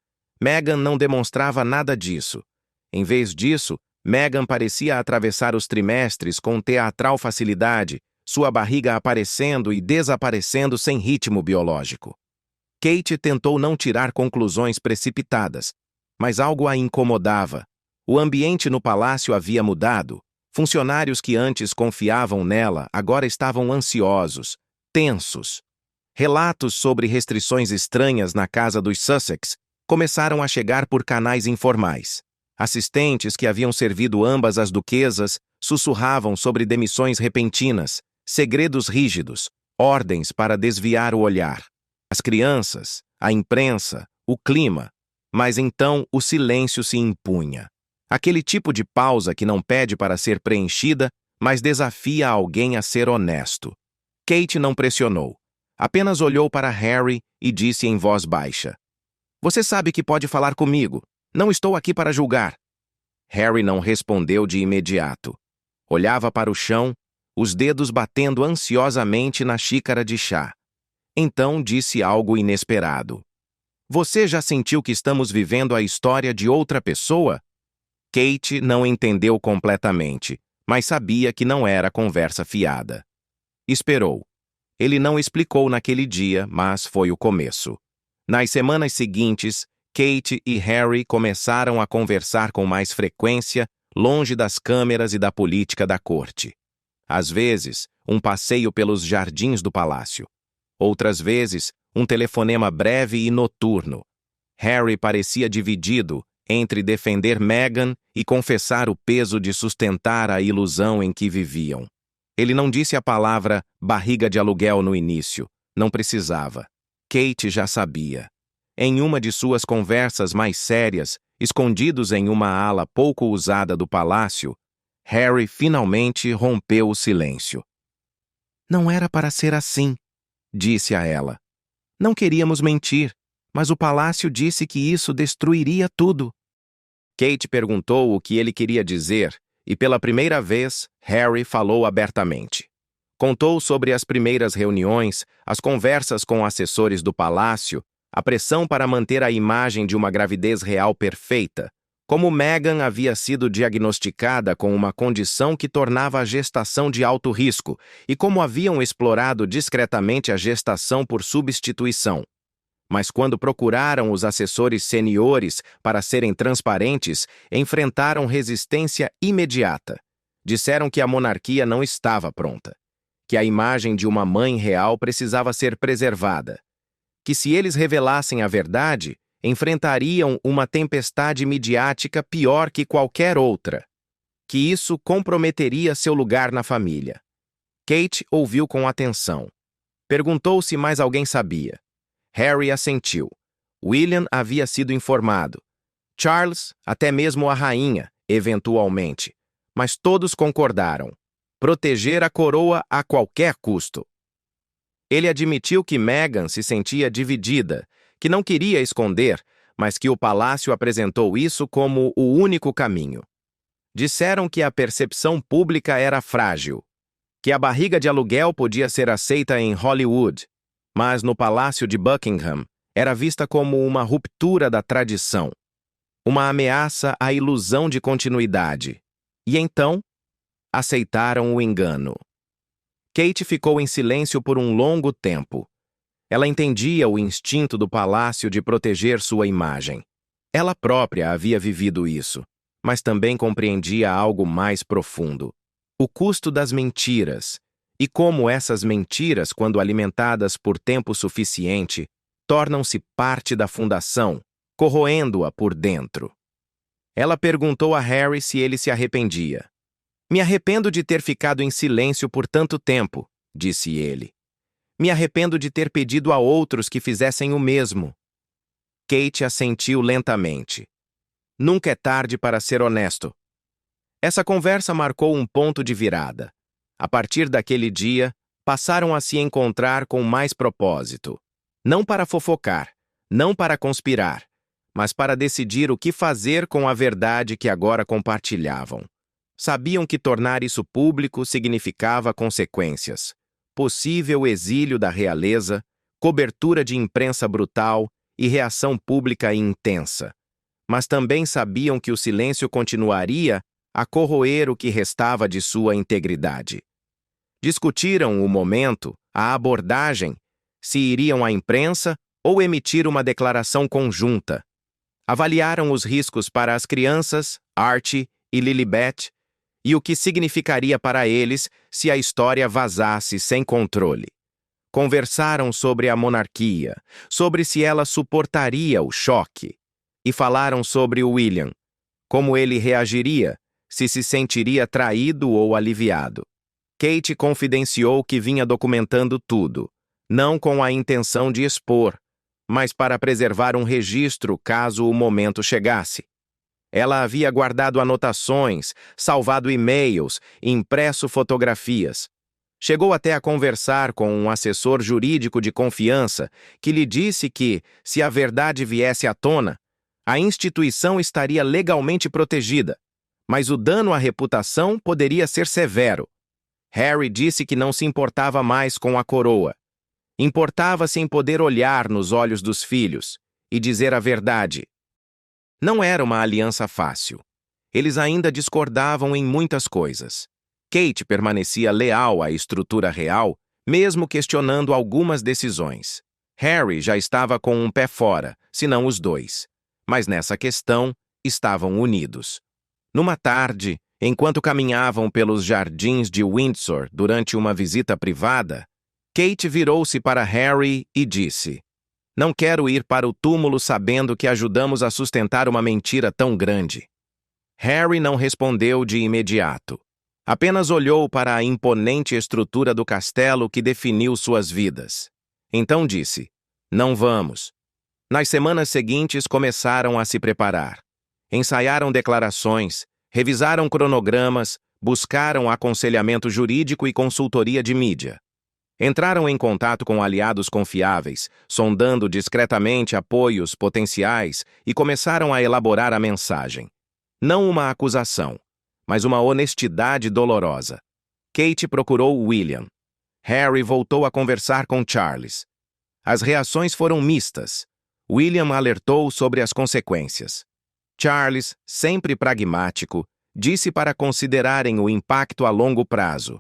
[SPEAKER 1] Meghan não demonstrava nada disso. Em vez disso, Meghan parecia atravessar os trimestres com teatral facilidade, sua barriga aparecendo e desaparecendo sem ritmo biológico. Kate tentou não tirar conclusões precipitadas, mas algo a incomodava. O ambiente no palácio havia mudado. Funcionários que antes confiavam nela agora estavam ansiosos, tensos. Relatos sobre restrições estranhas na casa dos Sussex começaram a chegar por canais informais. Assistentes que haviam servido ambas as duquesas sussurravam sobre demissões repentinas, segredos rígidos, ordens para desviar o olhar. As crianças, a imprensa, o clima. Mas então o silêncio se impunha. Aquele tipo de pausa que não pede para ser preenchida, mas desafia alguém a ser honesto. Kate não pressionou. Apenas olhou para Harry e disse em voz baixa: "Você sabe que pode falar comigo. Não estou aqui para julgar." Harry não respondeu de imediato. Olhava para o chão, os dedos batendo ansiosamente na xícara de chá. Então disse algo inesperado. "Você já sentiu que estamos vivendo a história de outra pessoa?" Kate não entendeu completamente, mas sabia que não era conversa fiada. Esperou. Ele não explicou naquele dia, mas foi o começo. Nas semanas seguintes, Kate e Harry começaram a conversar com mais frequência, longe das câmeras e da política da corte. Às vezes, um passeio pelos jardins do palácio. Outras vezes, um telefonema breve e noturno. Harry parecia dividido entre defender Meghan e confessar o peso de sustentar a ilusão em que viviam. Ele não disse a palavra barriga de aluguel no início. Não precisava. Kate já sabia. Em uma de suas conversas mais sérias, escondidos em uma ala pouco usada do palácio, Harry finalmente rompeu o silêncio. "Não era para ser assim", disse a ela. "Não queríamos mentir, mas o palácio disse que isso destruiria tudo." Kate perguntou o que ele queria dizer, e pela primeira vez, Harry falou abertamente. Contou sobre as primeiras reuniões, as conversas com assessores do palácio, a pressão para manter a imagem de uma gravidez real perfeita, como Meghan havia sido diagnosticada com uma condição que tornava a gestação de alto risco e como haviam explorado discretamente a gestação por substituição. Mas quando procuraram os assessores seniores para serem transparentes, enfrentaram resistência imediata. Disseram que a monarquia não estava pronta, que a imagem de uma mãe real precisava ser preservada, que se eles revelassem a verdade, enfrentariam uma tempestade midiática pior que qualquer outra, que isso comprometeria seu lugar na família. Kate ouviu com atenção. Perguntou se mais alguém sabia. Harry assentiu. William havia sido informado. Charles, até mesmo a rainha, eventualmente. Mas todos concordaram. Proteger a coroa a qualquer custo. Ele admitiu que Meghan se sentia dividida, que não queria esconder, mas que o palácio apresentou isso como o único caminho. Disseram que a percepção pública era frágil, que a barriga de aluguel podia ser aceita em Hollywood, mas no Palácio de Buckingham era vista como uma ruptura da tradição, uma ameaça à ilusão de continuidade. E então, aceitaram o engano. Kate ficou em silêncio por um longo tempo. Ela entendia o instinto do palácio de proteger sua imagem. Ela própria havia vivido isso, mas também compreendia algo mais profundo. O custo das mentiras, e como essas mentiras, quando alimentadas por tempo suficiente, tornam-se parte da fundação, corroendo-a por dentro. Ela perguntou a Harry se ele se arrependia. "Me arrependo de ter ficado em silêncio por tanto tempo", disse ele. "Me arrependo de ter pedido a outros que fizessem o mesmo." Kate assentiu lentamente. Nunca é tarde para ser honesto. Essa conversa marcou um ponto de virada. A partir daquele dia, passaram a se encontrar com mais propósito. Não para fofocar, não para conspirar, mas para decidir o que fazer com a verdade que agora compartilhavam. Sabiam que tornar isso público significava consequências. Possível exílio da realeza, cobertura de imprensa brutal e reação pública intensa. Mas também sabiam que o silêncio continuaria a corroer o que restava de sua integridade. Discutiram o momento, a abordagem, se iriam à imprensa ou emitir uma declaração conjunta. Avaliaram os riscos para as crianças, Archie e Lilibet, e o que significaria para eles se a história vazasse sem controle. Conversaram sobre a monarquia, sobre se ela suportaria o choque, e falaram sobre William, como ele reagiria, se sentiria traído ou aliviado. Kate confidenciou que vinha documentando tudo, não com a intenção de expor, mas para preservar um registro caso o momento chegasse. Ela havia guardado anotações, salvado e-mails, impresso fotografias. Chegou até a conversar com um assessor jurídico de confiança que lhe disse que, se a verdade viesse à tona, a instituição estaria legalmente protegida, mas o dano à reputação poderia ser severo. Harry disse que não se importava mais com a coroa. Importava-se em poder olhar nos olhos dos filhos e dizer a verdade. Não era uma aliança fácil. Eles ainda discordavam em muitas coisas. Kate permanecia leal à estrutura real, mesmo questionando algumas decisões. Harry já estava com um pé fora, se não os dois. Mas nessa questão, estavam unidos. Numa tarde, enquanto caminhavam pelos jardins de Windsor durante uma visita privada, Kate virou-se para Harry e disse: "Não quero ir para o túmulo sabendo que ajudamos a sustentar uma mentira tão grande." Harry não respondeu de imediato. Apenas olhou para a imponente estrutura do castelo que definiu suas vidas. Então disse: "Não vamos." Nas semanas seguintes começaram a se preparar. Ensaiaram declarações, revisaram cronogramas, buscaram aconselhamento jurídico e consultoria de mídia. Entraram em contato com aliados confiáveis, sondando discretamente apoios potenciais e começaram a elaborar a mensagem. Não uma acusação, mas uma honestidade dolorosa. Kate procurou William. Harry voltou a conversar com Charles. As reações foram mistas. William alertou sobre as consequências. Charles, sempre pragmático, disse para considerarem o impacto a longo prazo.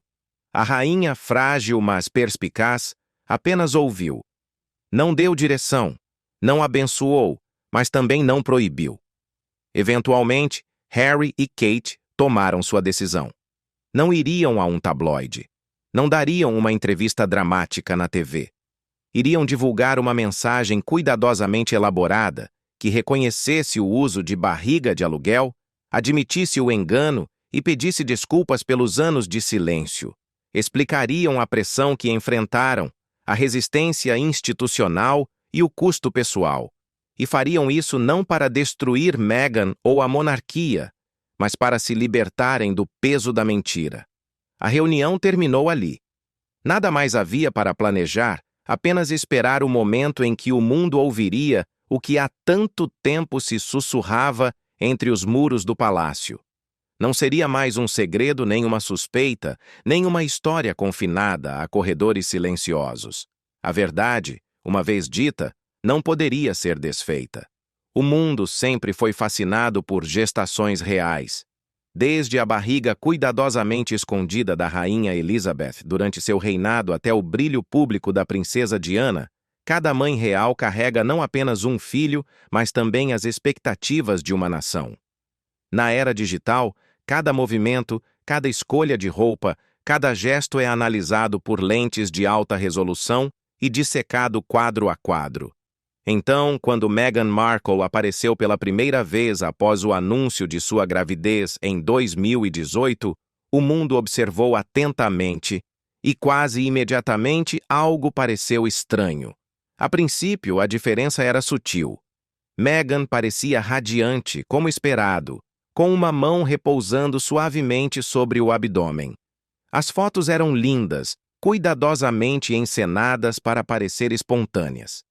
[SPEAKER 1] A rainha, frágil mas perspicaz, apenas ouviu. Não deu direção, não abençoou, mas também não proibiu. Eventualmente, Harry e Kate tomaram sua decisão. Não iriam a um tabloide. Não dariam uma entrevista dramática na TV. Iriam divulgar uma mensagem cuidadosamente elaborada que reconhecesse o uso de barriga de aluguel, admitisse o engano e pedisse desculpas pelos anos de silêncio. Explicariam a pressão que enfrentaram, a resistência institucional e o custo pessoal. E fariam isso não para destruir Meghan ou a monarquia, mas para se libertarem do peso da mentira. A reunião terminou ali. Nada mais havia para planejar, apenas esperar o momento em que o mundo ouviria o que há tanto tempo se sussurrava entre os muros do palácio. Não seria mais um segredo, nem uma suspeita, nem uma história confinada a corredores silenciosos. A verdade, uma vez dita, não poderia ser desfeita. O mundo sempre foi fascinado por gestações reais. Desde a barriga cuidadosamente escondida da rainha Elizabeth durante seu reinado até o brilho público da princesa Diana, cada mãe real carrega não apenas um filho, mas também as expectativas de uma nação. Na era digital, cada movimento, cada escolha de roupa, cada gesto é analisado por lentes de alta resolução e dissecado quadro a quadro. Então, quando Meghan Markle apareceu pela primeira vez após o anúncio de sua gravidez em 2018, o mundo observou atentamente e quase imediatamente algo pareceu estranho. A princípio, a diferença era sutil. Meghan parecia radiante, como esperado, com uma mão repousando suavemente sobre o abdômen. As fotos eram lindas, cuidadosamente encenadas para parecer espontâneas.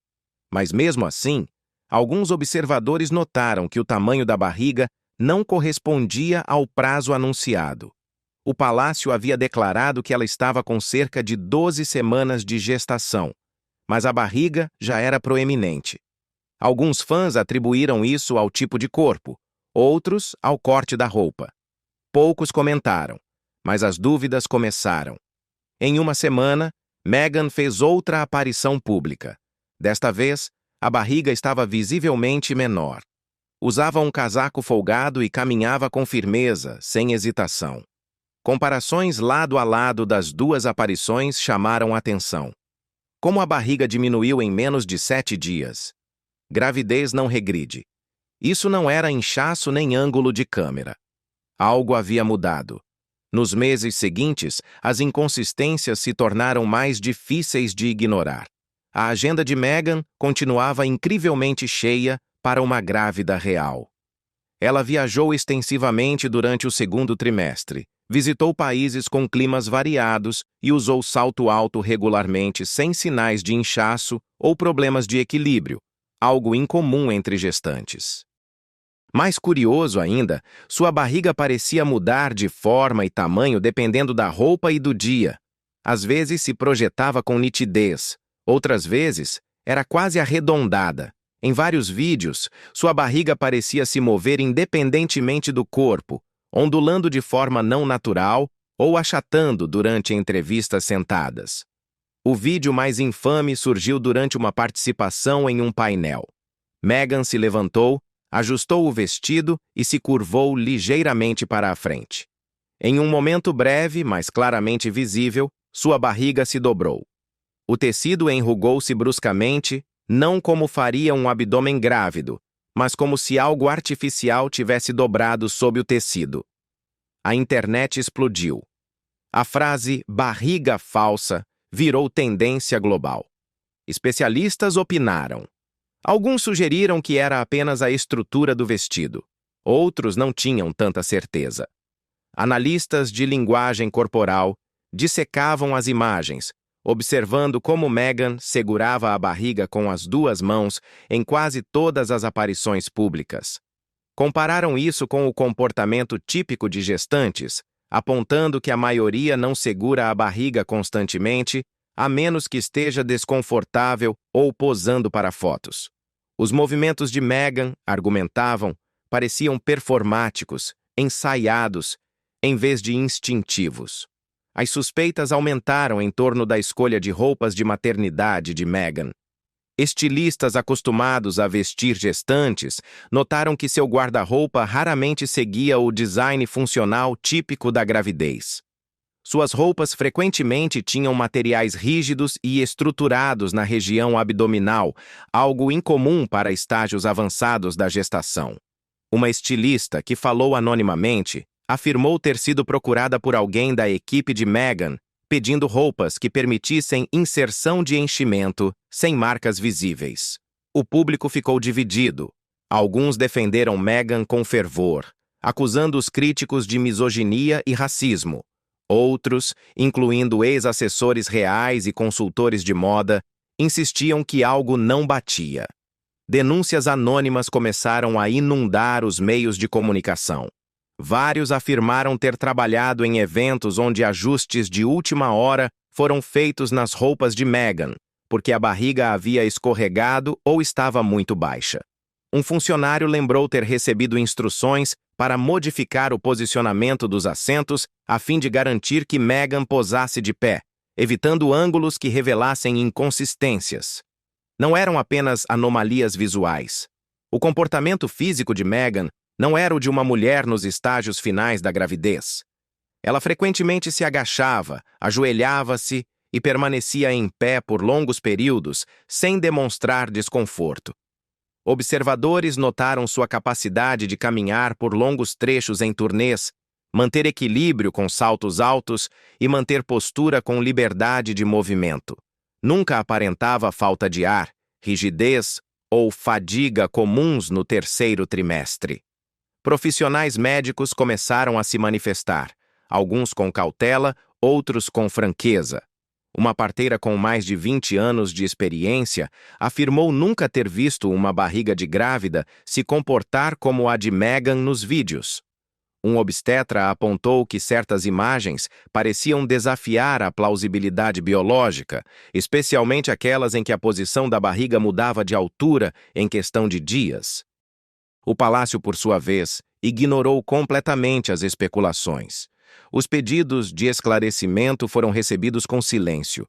[SPEAKER 1] Mas mesmo assim, alguns observadores notaram que o tamanho da barriga não correspondia ao prazo anunciado. O palácio havia declarado que ela estava com cerca de 12 semanas de gestação, mas a barriga já era proeminente. Alguns fãs atribuíram isso ao tipo de corpo, outros ao corte da roupa. Poucos comentaram, mas as dúvidas começaram. Em uma semana, Meghan fez outra aparição pública. Desta vez, a barriga estava visivelmente menor. Usava um casaco folgado e caminhava com firmeza, sem hesitação. Comparações lado a lado das duas aparições chamaram atenção. Como a barriga diminuiu em menos de 7 dias. Gravidez não regride. Isso não era inchaço nem ângulo de câmera. Algo havia mudado. Nos meses seguintes, as inconsistências se tornaram mais difíceis de ignorar. A agenda de Meghan continuava incrivelmente cheia para uma grávida real. Ela viajou extensivamente durante o segundo trimestre, visitou países com climas variados e usou salto alto regularmente sem sinais de inchaço ou problemas de equilíbrio, algo incomum entre gestantes. Mais curioso ainda, sua barriga parecia mudar de forma e tamanho dependendo da roupa e do dia. Às vezes se projetava com nitidez, outras vezes era quase arredondada. Em vários vídeos, sua barriga parecia se mover independentemente do corpo, ondulando de forma não natural ou achatando durante entrevistas sentadas. O vídeo mais infame surgiu durante uma participação em um painel. Meghan se levantou, ajustou o vestido e se curvou ligeiramente para a frente. Em um momento breve, mas claramente visível, sua barriga se dobrou. O tecido enrugou-se bruscamente, não como faria um abdômen grávido, mas como se algo artificial tivesse dobrado sob o tecido. A internet explodiu. A frase barriga falsa virou tendência global. Especialistas opinaram. Alguns sugeriram que era apenas a estrutura do vestido. Outros não tinham tanta certeza. Analistas de linguagem corporal dissecavam as imagens, observando como Meghan segurava a barriga com as duas mãos em quase todas as aparições públicas. Compararam isso com o comportamento típico de gestantes, apontando que a maioria não segura a barriga constantemente, a menos que esteja desconfortável ou posando para fotos. Os movimentos de Meghan, argumentavam, pareciam performáticos, ensaiados, em vez de instintivos. As suspeitas aumentaram em torno da escolha de roupas de maternidade de Meghan. Estilistas acostumados a vestir gestantes notaram que seu guarda-roupa raramente seguia o design funcional típico da gravidez. Suas roupas frequentemente tinham materiais rígidos e estruturados na região abdominal, algo incomum para estágios avançados da gestação. Uma estilista que falou anonimamente afirmou ter sido procurada por alguém da equipe de Meghan, pedindo roupas que permitissem inserção de enchimento sem marcas visíveis. O público ficou dividido. Alguns defenderam Meghan com fervor, acusando os críticos de misoginia e racismo. Outros, incluindo ex-assessores reais e consultores de moda, insistiam que algo não batia. Denúncias anônimas começaram a inundar os meios de comunicação. Vários afirmaram ter trabalhado em eventos onde ajustes de última hora foram feitos nas roupas de Meghan, porque a barriga havia escorregado ou estava muito baixa. Um funcionário lembrou ter recebido instruções para modificar o posicionamento dos assentos a fim de garantir que Meghan posasse de pé, evitando ângulos que revelassem inconsistências. Não eram apenas anomalias visuais. O comportamento físico de Meghan não era o de uma mulher nos estágios finais da gravidez. Ela frequentemente se agachava, ajoelhava-se e permanecia em pé por longos períodos, sem demonstrar desconforto. Observadores notaram sua capacidade de caminhar por longos trechos em turnês, manter equilíbrio com saltos altos e manter postura com liberdade de movimento. Nunca aparentava falta de ar, rigidez ou fadiga comuns no terceiro trimestre. Profissionais médicos começaram a se manifestar, alguns com cautela, outros com franqueza. Uma parteira com mais de 20 anos de experiência afirmou nunca ter visto uma barriga de grávida se comportar como a de Meghan nos vídeos. Um obstetra apontou que certas imagens pareciam desafiar a plausibilidade biológica, especialmente aquelas em que a posição da barriga mudava de altura em questão de dias. O palácio, por sua vez, ignorou completamente as especulações. Os pedidos de esclarecimento foram recebidos com silêncio.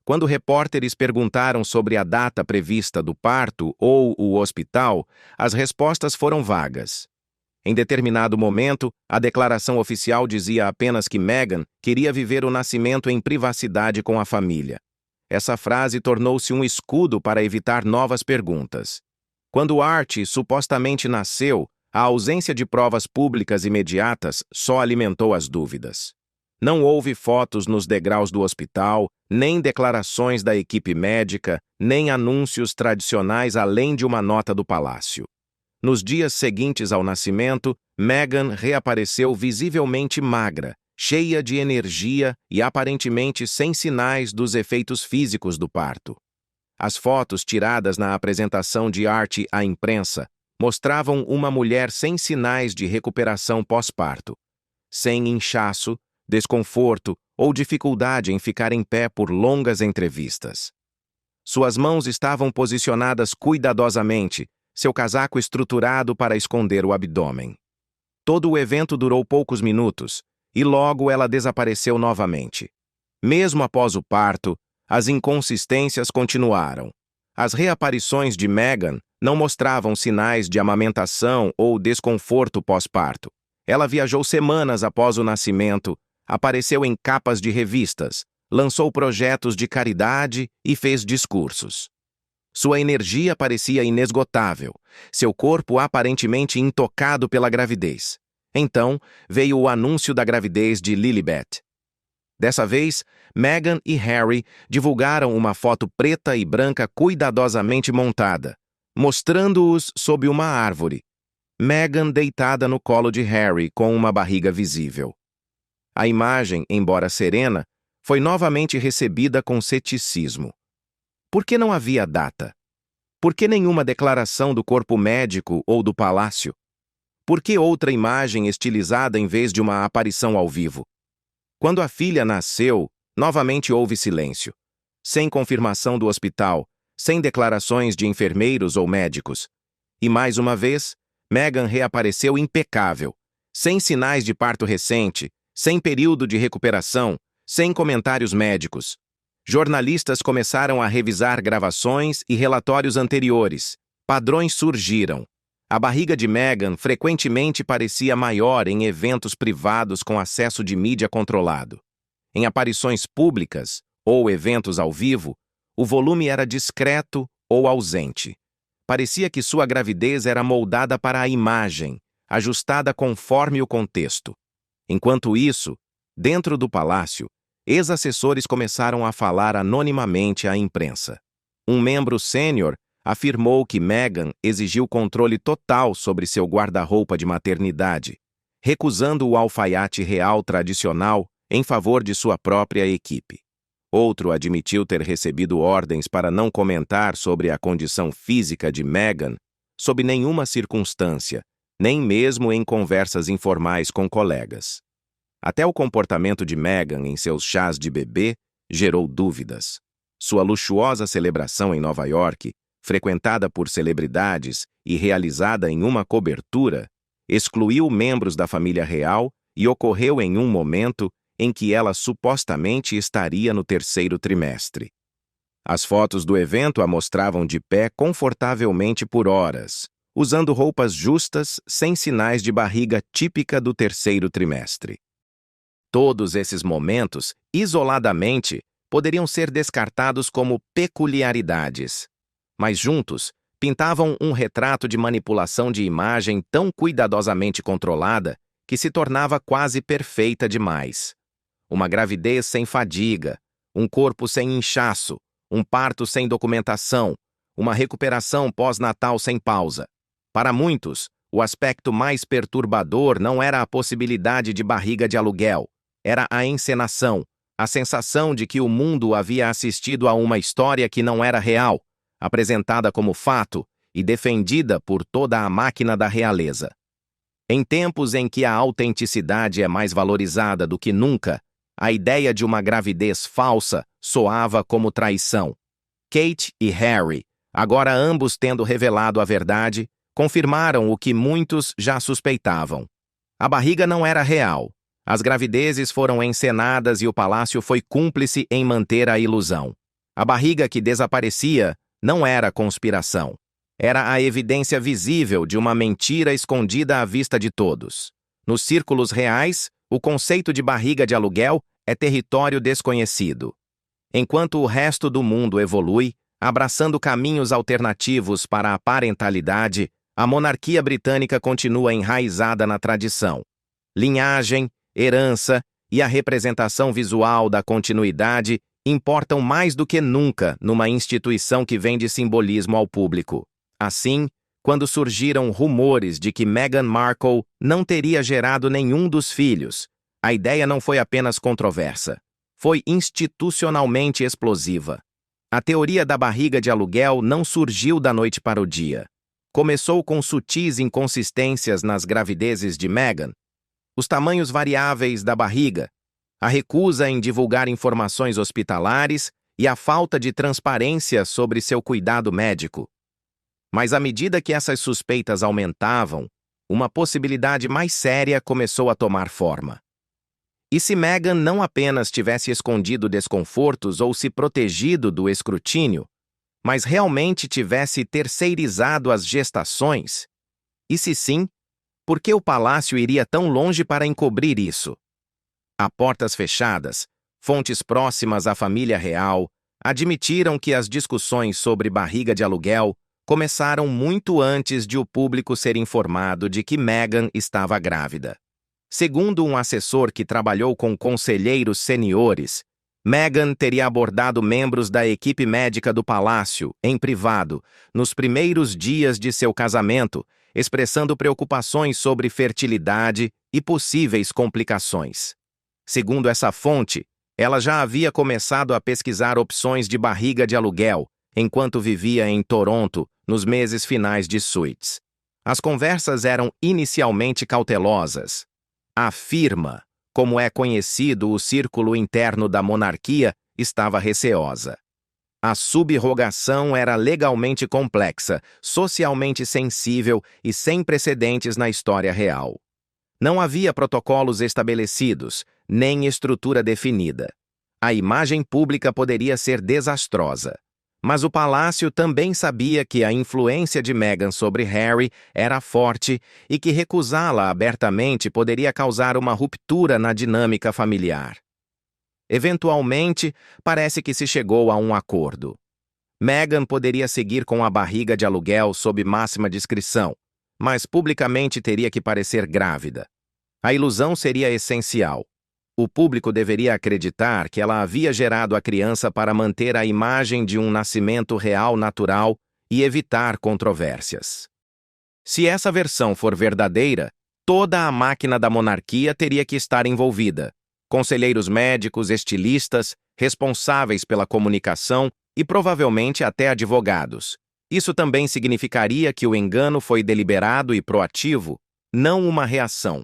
[SPEAKER 1] Quando repórteres perguntaram sobre a data prevista do parto ou o hospital, as respostas foram vagas. Em determinado momento, a declaração oficial dizia apenas que Meghan queria viver o nascimento em privacidade com a família. Essa frase tornou-se um escudo para evitar novas perguntas. Quando Archie supostamente nasceu, a ausência de provas públicas imediatas só alimentou as dúvidas. Não houve fotos nos degraus do hospital, nem declarações da equipe médica, nem anúncios tradicionais além de uma nota do palácio. Nos dias seguintes ao nascimento, Meghan reapareceu visivelmente magra, cheia de energia e aparentemente sem sinais dos efeitos físicos do parto. As fotos tiradas na apresentação de Archie à imprensa mostravam uma mulher sem sinais de recuperação pós-parto, sem inchaço, desconforto ou dificuldade em ficar em pé por longas entrevistas. Suas mãos estavam posicionadas cuidadosamente, seu casaco estruturado para esconder o abdômen. Todo o evento durou poucos minutos, e logo ela desapareceu novamente. Mesmo após o parto, as inconsistências continuaram. As reaparições de Meghan não mostravam sinais de amamentação ou desconforto pós-parto. Ela viajou semanas após o nascimento, apareceu em capas de revistas, lançou projetos de caridade e fez discursos. Sua energia parecia inesgotável, seu corpo aparentemente intocado pela gravidez. Então, veio o anúncio da gravidez de Lilibet. Dessa vez, Meghan e Harry divulgaram uma foto preta e branca cuidadosamente montada, mostrando-os sob uma árvore. Meghan deitada no colo de Harry com uma barriga visível. A imagem, embora serena, foi novamente recebida com ceticismo. Por que não havia data? Por que nenhuma declaração do corpo médico ou do palácio? Por que outra imagem estilizada em vez de uma aparição ao vivo? Quando a filha nasceu, novamente houve silêncio. Sem confirmação do hospital, sem declarações de enfermeiros ou médicos. E mais uma vez, Meghan reapareceu impecável, sem sinais de parto recente, sem período de recuperação, sem comentários médicos. Jornalistas começaram a revisar gravações e relatórios anteriores. Padrões surgiram. A barriga de Meghan frequentemente parecia maior em eventos privados com acesso de mídia controlado. Em aparições públicas ou eventos ao vivo, o volume era discreto ou ausente. Parecia que sua gravidez era moldada para a imagem, ajustada conforme o contexto. Enquanto isso, dentro do palácio, ex-assessores começaram a falar anonimamente à imprensa. Um membro sênior afirmou que Meghan exigiu controle total sobre seu guarda-roupa de maternidade, recusando o alfaiate real tradicional em favor de sua própria equipe. Outro admitiu ter recebido ordens para não comentar sobre a condição física de Meghan sob nenhuma circunstância, nem mesmo em conversas informais com colegas. Até o comportamento de Meghan em seus chás de bebê gerou dúvidas. Sua luxuosa celebração em Nova York, frequentada por celebridades e realizada em uma cobertura, excluiu membros da família real e ocorreu em um momento em que ela supostamente estaria no terceiro trimestre. As fotos do evento a mostravam de pé confortavelmente por horas, usando roupas justas sem sinais de barriga típica do terceiro trimestre. Todos esses momentos, isoladamente, poderiam ser descartados como peculiaridades, mas juntos pintavam um retrato de manipulação de imagem tão cuidadosamente controlada que se tornava quase perfeita demais. Uma gravidez sem fadiga, um corpo sem inchaço, um parto sem documentação, uma recuperação pós-natal sem pausa. Para muitos, o aspecto mais perturbador não era a possibilidade de barriga de aluguel, era a encenação, a sensação de que o mundo havia assistido a uma história que não era real, apresentada como fato e defendida por toda a máquina da realeza. Em tempos em que a autenticidade é mais valorizada do que nunca, a ideia de uma gravidez falsa soava como traição. Kate e Harry, agora ambos tendo revelado a verdade, confirmaram o que muitos já suspeitavam. A barriga não era real. As gravidezes foram encenadas e o palácio foi cúmplice em manter a ilusão. A barriga que desaparecia não era conspiração. Era a evidência visível de uma mentira escondida à vista de todos. Nos círculos reais, o conceito de barriga de aluguel é território desconhecido. Enquanto o resto do mundo evolui, abraçando caminhos alternativos para a parentalidade, a monarquia britânica continua enraizada na tradição. Linhagem, herança e a representação visual da continuidade importam mais do que nunca numa instituição que vende simbolismo ao público. Assim, quando surgiram rumores de que Meghan Markle não teria gerado nenhum dos filhos, a ideia não foi apenas controversa, foi institucionalmente explosiva. A teoria da barriga de aluguel não surgiu da noite para o dia. Começou com sutis inconsistências nas gravidezes de Meghan, os tamanhos variáveis da barriga, a recusa em divulgar informações hospitalares e a falta de transparência sobre seu cuidado médico. Mas à medida que essas suspeitas aumentavam, uma possibilidade mais séria começou a tomar forma. E se Meghan não apenas tivesse escondido desconfortos ou se protegido do escrutínio, mas realmente tivesse terceirizado as gestações? E se sim, por que o palácio iria tão longe para encobrir isso? A portas fechadas, fontes próximas à família real admitiram que as discussões sobre barriga de aluguel começaram muito antes de o público ser informado de que Meghan estava grávida. Segundo um assessor que trabalhou com conselheiros seniores, Meghan teria abordado membros da equipe médica do palácio, em privado, nos primeiros dias de seu casamento, expressando preocupações sobre fertilidade e possíveis complicações. Segundo essa fonte, ela já havia começado a pesquisar opções de barriga de aluguel, enquanto vivia em Toronto, nos meses finais de Suits. As conversas eram inicialmente cautelosas. A firma, como é conhecido o círculo interno da monarquia, estava receosa. A subrogação era legalmente complexa, socialmente sensível e sem precedentes na história real. Não havia protocolos estabelecidos, nem estrutura definida. A imagem pública poderia ser desastrosa. Mas o palácio também sabia que a influência de Meghan sobre Harry era forte e que recusá-la abertamente poderia causar uma ruptura na dinâmica familiar. Eventualmente, parece que se chegou a um acordo. Meghan poderia seguir com a barriga de aluguel sob máxima discrição, mas publicamente teria que parecer grávida. A ilusão seria essencial. O público deveria acreditar que ela havia gerado a criança para manter a imagem de um nascimento real natural e evitar controvérsias. Se essa versão for verdadeira, toda a máquina da monarquia teria que estar envolvida. Conselheiros médicos, estilistas, responsáveis pela comunicação e provavelmente até advogados. Isso também significaria que o engano foi deliberado e proativo, não uma reação.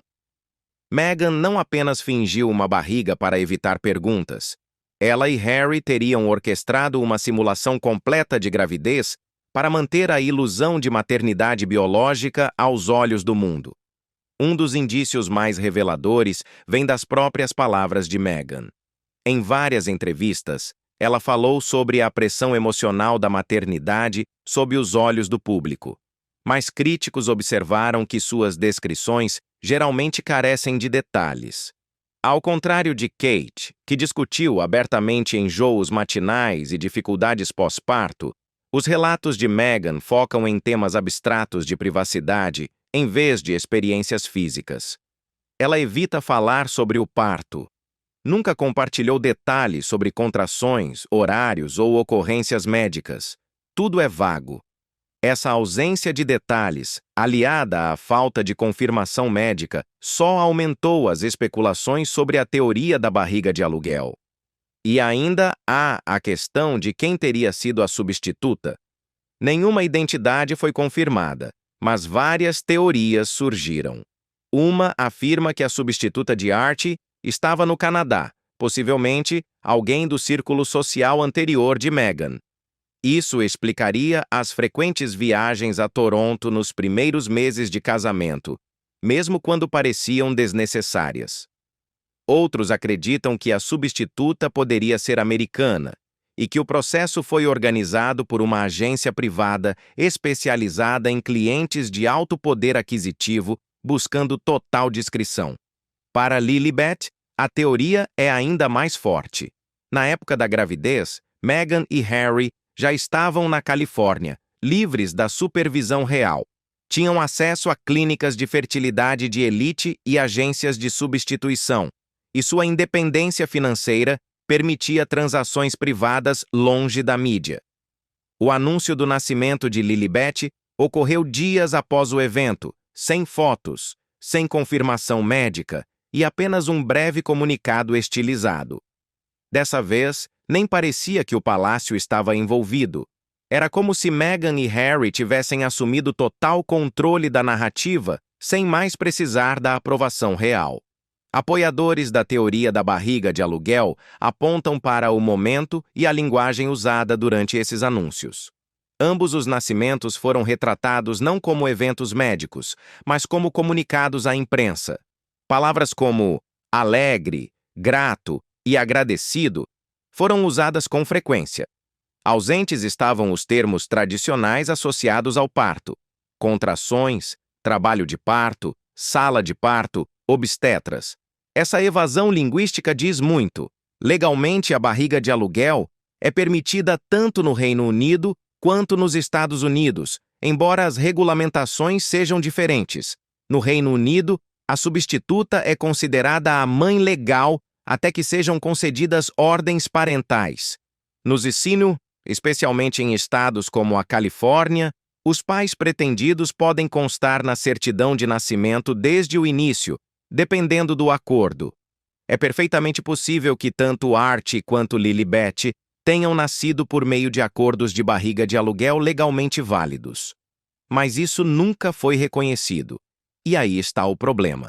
[SPEAKER 1] Meghan não apenas fingiu uma barriga para evitar perguntas. Ela e Harry teriam orquestrado uma simulação completa de gravidez para manter a ilusão de maternidade biológica aos olhos do mundo. Um dos indícios mais reveladores vem das próprias palavras de Meghan. Em várias entrevistas, ela falou sobre a pressão emocional da maternidade sob os olhos do público. Mas críticos observaram que suas descrições geralmente carecem de detalhes. Ao contrário de Kate, que discutiu abertamente enjoos matinais e dificuldades pós-parto, os relatos de Meghan focam em temas abstratos de privacidade em vez de experiências físicas. Ela evita falar sobre o parto. Nunca compartilhou detalhes sobre contrações, horários ou ocorrências médicas. tudo é vago. Essa ausência de detalhes, aliada à falta de confirmação médica, só aumentou as especulações sobre a teoria da barriga de aluguel. E ainda há a questão de quem teria sido a substituta. Nenhuma identidade foi confirmada, mas várias teorias surgiram. Uma afirma que a substituta de Archie estava no Canadá, possivelmente alguém do círculo social anterior de Meghan. Isso explicaria as frequentes viagens a Toronto nos primeiros meses de casamento, mesmo quando pareciam desnecessárias. Outros acreditam que a substituta poderia ser americana e que o processo foi organizado por uma agência privada especializada em clientes de alto poder aquisitivo buscando total discrição. Para Lilibet, a teoria é ainda mais forte. Na época da gravidez, Meghan e Harry já estavam na Califórnia, livres da supervisão real. Tinham acesso a clínicas de fertilidade de elite e agências de substituição, e sua independência financeira permitia transações privadas longe da mídia. O anúncio do nascimento de Lilibet ocorreu dias após o evento, sem fotos, sem confirmação médica e apenas um breve comunicado estilizado. Dessa vez, nem parecia que o palácio estava envolvido. Era como se Meghan e Harry tivessem assumido total controle da narrativa, sem mais precisar da aprovação real. Apoiadores da teoria da barriga de aluguel apontam para o momento e a linguagem usada durante esses anúncios. Ambos os nascimentos foram retratados não como eventos médicos, mas como comunicados à imprensa. Palavras como alegre, grato e agradecido foram usadas com frequência. Ausentes estavam os termos tradicionais associados ao parto: contrações, trabalho de parto, sala de parto, obstetras. Essa evasão linguística diz muito. Legalmente, a barriga de aluguel é permitida tanto no Reino Unido quanto nos Estados Unidos, embora as regulamentações sejam diferentes. No Reino Unido, a substituta é considerada a mãe legal até que sejam concedidas ordens parentais. Nos ensino, especialmente em estados como a Califórnia, os pais pretendidos podem constar na certidão de nascimento desde o início, dependendo do acordo. É perfeitamente possível que tanto Archie quanto Lilibet tenham nascido por meio de acordos de barriga de aluguel legalmente válidos. Mas isso nunca foi reconhecido. E aí está o problema.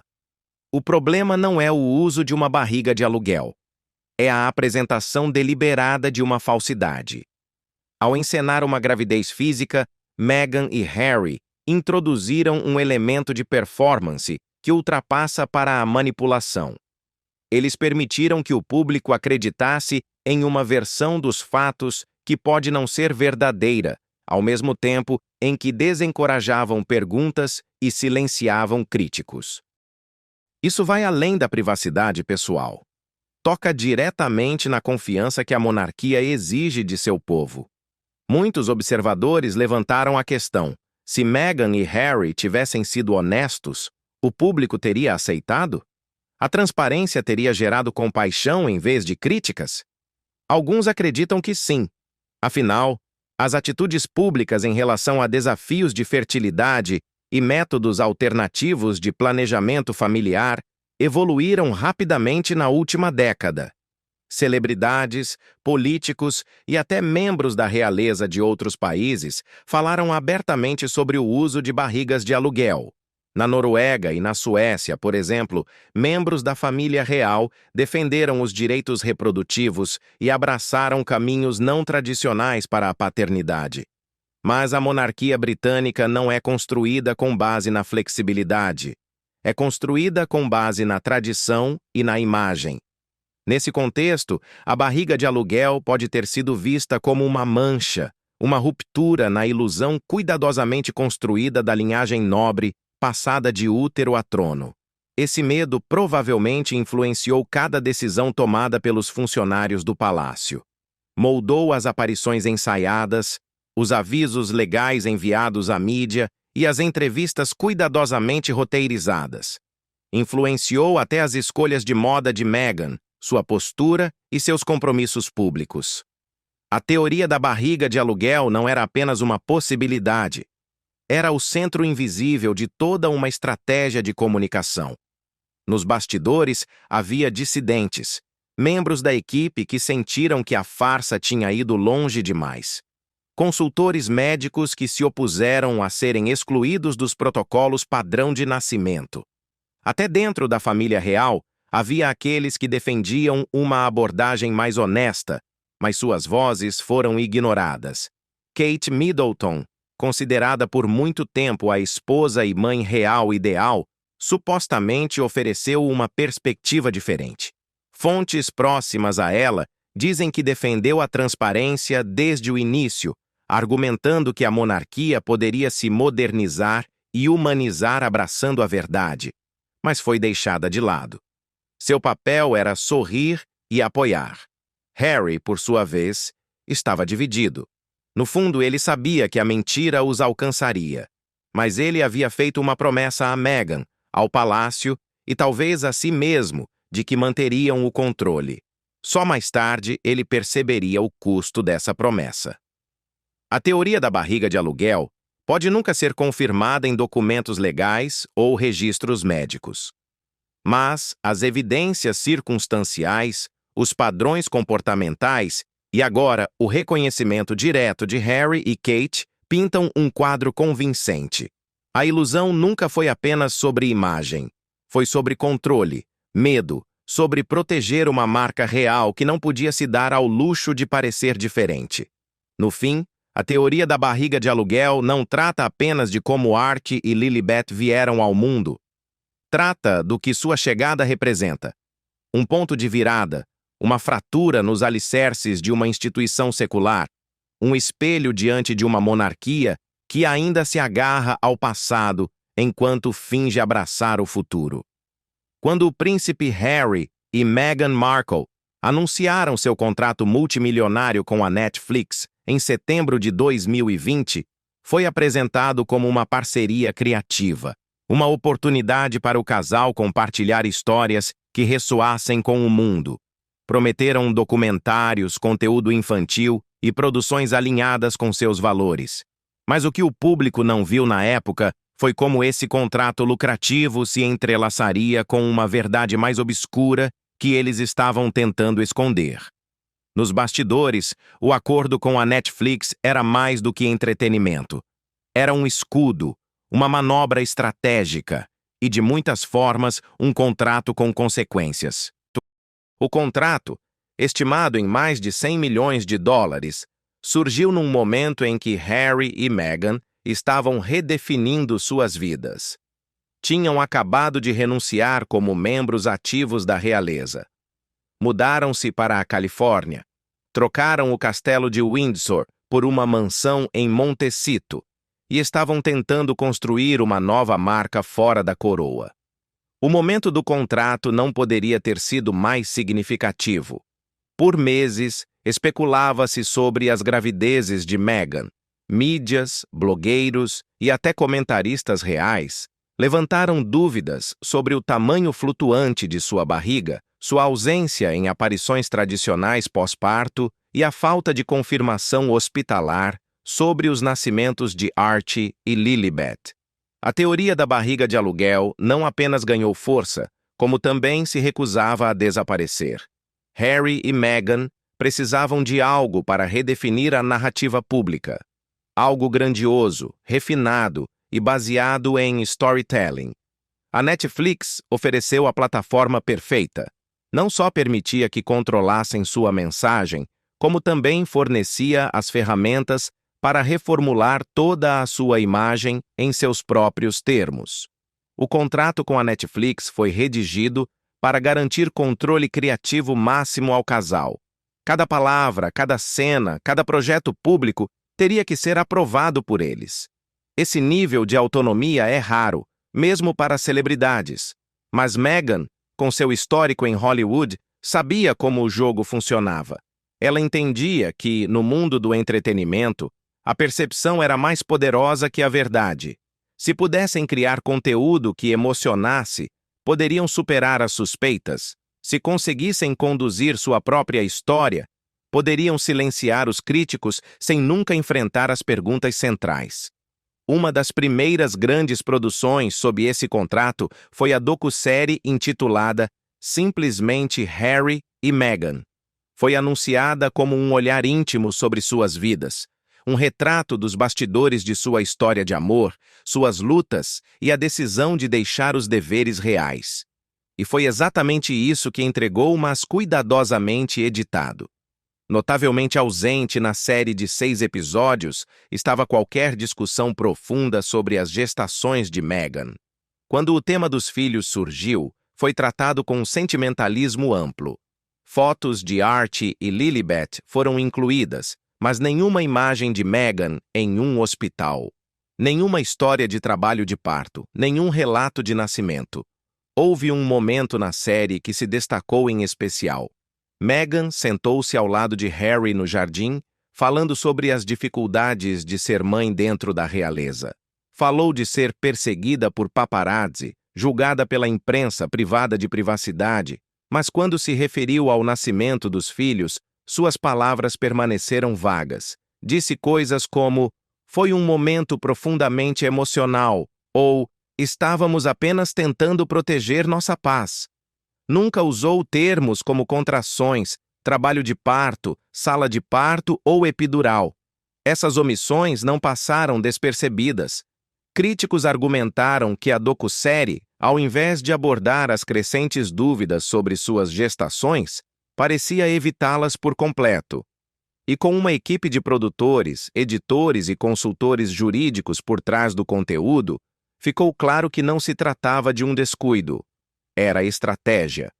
[SPEAKER 1] O problema não é o uso de uma barriga de aluguel. É a apresentação deliberada de uma falsidade. Ao encenar uma gravidez física, Meghan e Harry introduziram um elemento de performance que ultrapassa para a manipulação. Eles permitiram que o público acreditasse em uma versão dos fatos que pode não ser verdadeira, ao mesmo tempo em que desencorajavam perguntas e silenciavam críticos. Isso vai além da privacidade pessoal. Toca diretamente na confiança que a monarquia exige de seu povo. Muitos observadores levantaram a questão: se Meghan e Harry tivessem sido honestos, o público teria aceitado? A transparência teria gerado compaixão em vez de críticas? Alguns acreditam que sim. Afinal, as atitudes públicas em relação a desafios de fertilidade e métodos alternativos de planejamento familiar evoluíram rapidamente na última década. Celebridades, políticos e até membros da realeza de outros países falaram abertamente sobre o uso de barrigas de aluguel. Na Noruega e na Suécia, por exemplo, membros da família real defenderam os direitos reprodutivos e abraçaram caminhos não tradicionais para a paternidade. Mas a monarquia britânica não é construída com base na flexibilidade. É construída com base na tradição e na imagem. Nesse contexto, a barriga de aluguel pode ter sido vista como uma mancha, uma ruptura na ilusão cuidadosamente construída da linhagem nobre passada de útero a trono. Esse medo provavelmente influenciou cada decisão tomada pelos funcionários do palácio. Moldou as aparições ensaiadas, os avisos legais enviados à mídia e as entrevistas cuidadosamente roteirizadas. Influenciou até as escolhas de moda de Meghan, sua postura e seus compromissos públicos. A teoria da barriga de aluguel não era apenas uma possibilidade. Era o centro invisível de toda uma estratégia de comunicação. Nos bastidores havia dissidentes, membros da equipe que sentiram que a farsa tinha ido longe demais. Consultores médicos que se opuseram a serem excluídos dos protocolos padrão de nascimento. Até dentro da família real, havia aqueles que defendiam uma abordagem mais honesta, mas suas vozes foram ignoradas. Kate Middleton, considerada por muito tempo a esposa e mãe real ideal, supostamente ofereceu uma perspectiva diferente. Fontes próximas a ela dizem que defendeu a transparência desde o início, argumentando que a monarquia poderia se modernizar e humanizar abraçando a verdade, mas foi deixada de lado. Seu papel era sorrir e apoiar. Harry, por sua vez, estava dividido. No fundo, ele sabia que a mentira os alcançaria, mas ele havia feito uma promessa a Meghan, ao palácio e talvez a si mesmo de que manteriam o controle. Só mais tarde ele perceberia o custo dessa promessa. A teoria da barriga de aluguel pode nunca ser confirmada em documentos legais ou registros médicos. Mas as evidências circunstanciais, os padrões comportamentais e agora o reconhecimento direto de Harry e Kate pintam um quadro convincente. A ilusão nunca foi apenas sobre imagem. Foi sobre controle, medo, sobre proteger uma marca real que não podia se dar ao luxo de parecer diferente. No fim, a teoria da barriga de aluguel não trata apenas de como Archie e Lilibet vieram ao mundo. Trata do que sua chegada representa. Um ponto de virada, uma fratura nos alicerces de uma instituição secular, um espelho diante de uma monarquia que ainda se agarra ao passado enquanto finge abraçar o futuro. Quando o príncipe Harry e Meghan Markle anunciaram seu contrato multimilionário com a Netflix em setembro de 2020, foi apresentado como uma parceria criativa, uma oportunidade para o casal compartilhar histórias que ressoassem com o mundo. Prometeram documentários, conteúdo infantil e produções alinhadas com seus valores. Mas o que o público não viu na época foi como esse contrato lucrativo se entrelaçaria com uma verdade mais obscura que eles estavam tentando esconder. Nos bastidores, o acordo com a Netflix era mais do que entretenimento. Era um escudo, uma manobra estratégica e, de muitas formas, um contrato com consequências. O contrato, estimado em mais de 100 milhões de dólares, surgiu num momento em que Harry e Meghan estavam redefinindo suas vidas. Tinham acabado de renunciar como membros ativos da realeza. Mudaram-se para a Califórnia. Trocaram o castelo de Windsor por uma mansão em Montecito e estavam tentando construir uma nova marca fora da coroa. O momento do contrato não poderia ter sido mais significativo. Por meses, especulava-se sobre as gravidezes de Meghan. Mídias, blogueiros e até comentaristas reais levantaram dúvidas sobre o tamanho flutuante de sua barriga, sua ausência em aparições tradicionais pós-parto e a falta de confirmação hospitalar sobre os nascimentos de Archie e Lilibet. A teoria da barriga de aluguel não apenas ganhou força, como também se recusava a desaparecer. Harry e Meghan precisavam de algo para redefinir a narrativa pública. Algo grandioso, refinado e baseado em storytelling. A Netflix ofereceu a plataforma perfeita. Não só permitia que controlassem sua mensagem, como também fornecia as ferramentas para reformular toda a sua imagem em seus próprios termos. O contrato com a Netflix foi redigido para garantir controle criativo máximo ao casal. Cada palavra, cada cena, cada projeto público teria que ser aprovado por eles. Esse nível de autonomia é raro, mesmo para celebridades. Mas Meghan, com seu histórico em Hollywood, sabia como o jogo funcionava. Ela entendia que, no mundo do entretenimento, a percepção era mais poderosa que a verdade. Se pudessem criar conteúdo que emocionasse, poderiam superar as suspeitas. Se conseguissem conduzir sua própria história, poderiam silenciar os críticos sem nunca enfrentar as perguntas centrais. Uma das primeiras grandes produções sob esse contrato foi a docu-série intitulada simplesmente Harry e Meghan. Foi anunciada como um olhar íntimo sobre suas vidas, um retrato dos bastidores de sua história de amor, suas lutas e a decisão de deixar os deveres reais. E foi exatamente isso que entregou, mas cuidadosamente editado. Notavelmente ausente na série de 6 episódios estava qualquer discussão profunda sobre as gestações de Meghan. Quando o tema dos filhos surgiu, foi tratado com um sentimentalismo amplo. Fotos de Archie e Lilibet foram incluídas, mas nenhuma imagem de Meghan em um hospital. Nenhuma história de trabalho de parto, nenhum relato de nascimento. Houve um momento na série que se destacou em especial. Meghan sentou-se ao lado de Harry no jardim, falando sobre as dificuldades de ser mãe dentro da realeza. Falou de ser perseguida por paparazzi, julgada pela imprensa, privada de privacidade, mas quando se referiu ao nascimento dos filhos, suas palavras permaneceram vagas. Disse coisas como: "Foi um momento profundamente emocional", ou "Estávamos apenas tentando proteger nossa paz". Nunca usou termos como contrações, trabalho de parto, sala de parto ou epidural. Essas omissões não passaram despercebidas. Críticos argumentaram que a docu-série, ao invés de abordar as crescentes dúvidas sobre suas gestações, parecia evitá-las por completo. E com uma equipe de produtores, editores e consultores jurídicos por trás do conteúdo, ficou claro que não se tratava de um descuido. Era estratégia.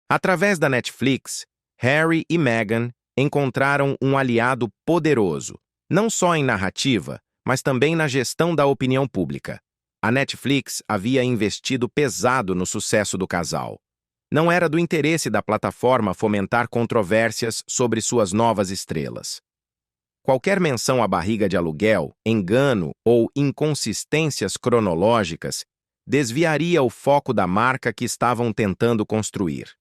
[SPEAKER 1] Através da Netflix, Harry e Meghan encontraram um aliado poderoso, não só em narrativa, mas também na gestão da opinião pública. A Netflix havia investido pesado no sucesso do casal. Não era do interesse da plataforma fomentar controvérsias sobre suas novas estrelas. Qualquer menção à barriga de aluguel, engano ou inconsistências cronológicas desviaria o foco da marca que estavam tentando construir.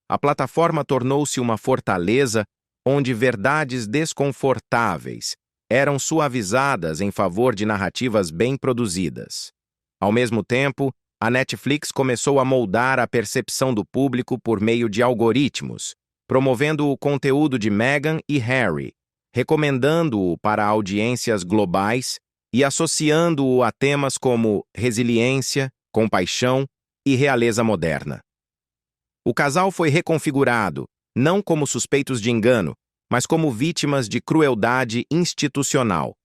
[SPEAKER 1] A plataforma tornou-se uma fortaleza onde verdades desconfortáveis eram suavizadas em favor de narrativas bem produzidas. Ao mesmo tempo, a Netflix começou a moldar a percepção do público por meio de algoritmos, promovendo o conteúdo de Meghan e Harry, recomendando-o para audiências globais e associando-o a temas como resiliência, compaixão e realeza moderna. O casal foi reconfigurado, não como suspeitos de engano, mas como vítimas de crueldade institucional.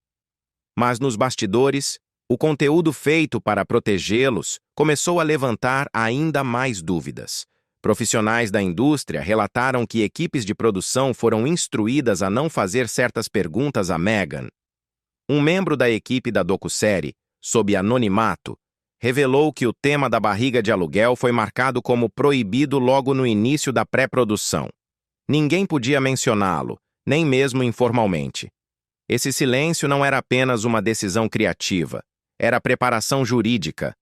[SPEAKER 1] Mas nos bastidores, o conteúdo feito para protegê-los começou a levantar ainda mais dúvidas. Profissionais da indústria relataram que equipes de produção foram instruídas a não fazer certas perguntas a Meghan. Um membro da equipe da docu-série, sob anonimato, revelou que o tema da barriga de aluguel foi marcado como proibido logo no início da pré-produção. Ninguém podia mencioná-lo, nem mesmo informalmente. Esse silêncio não era apenas uma decisão criativa, era preparação jurídica.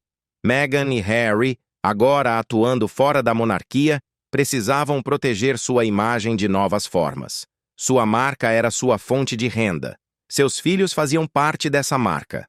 [SPEAKER 1] Meghan e Harry, agora atuando fora da monarquia, precisavam proteger sua imagem de novas formas. Sua marca era sua fonte de renda. Seus filhos faziam parte dessa marca.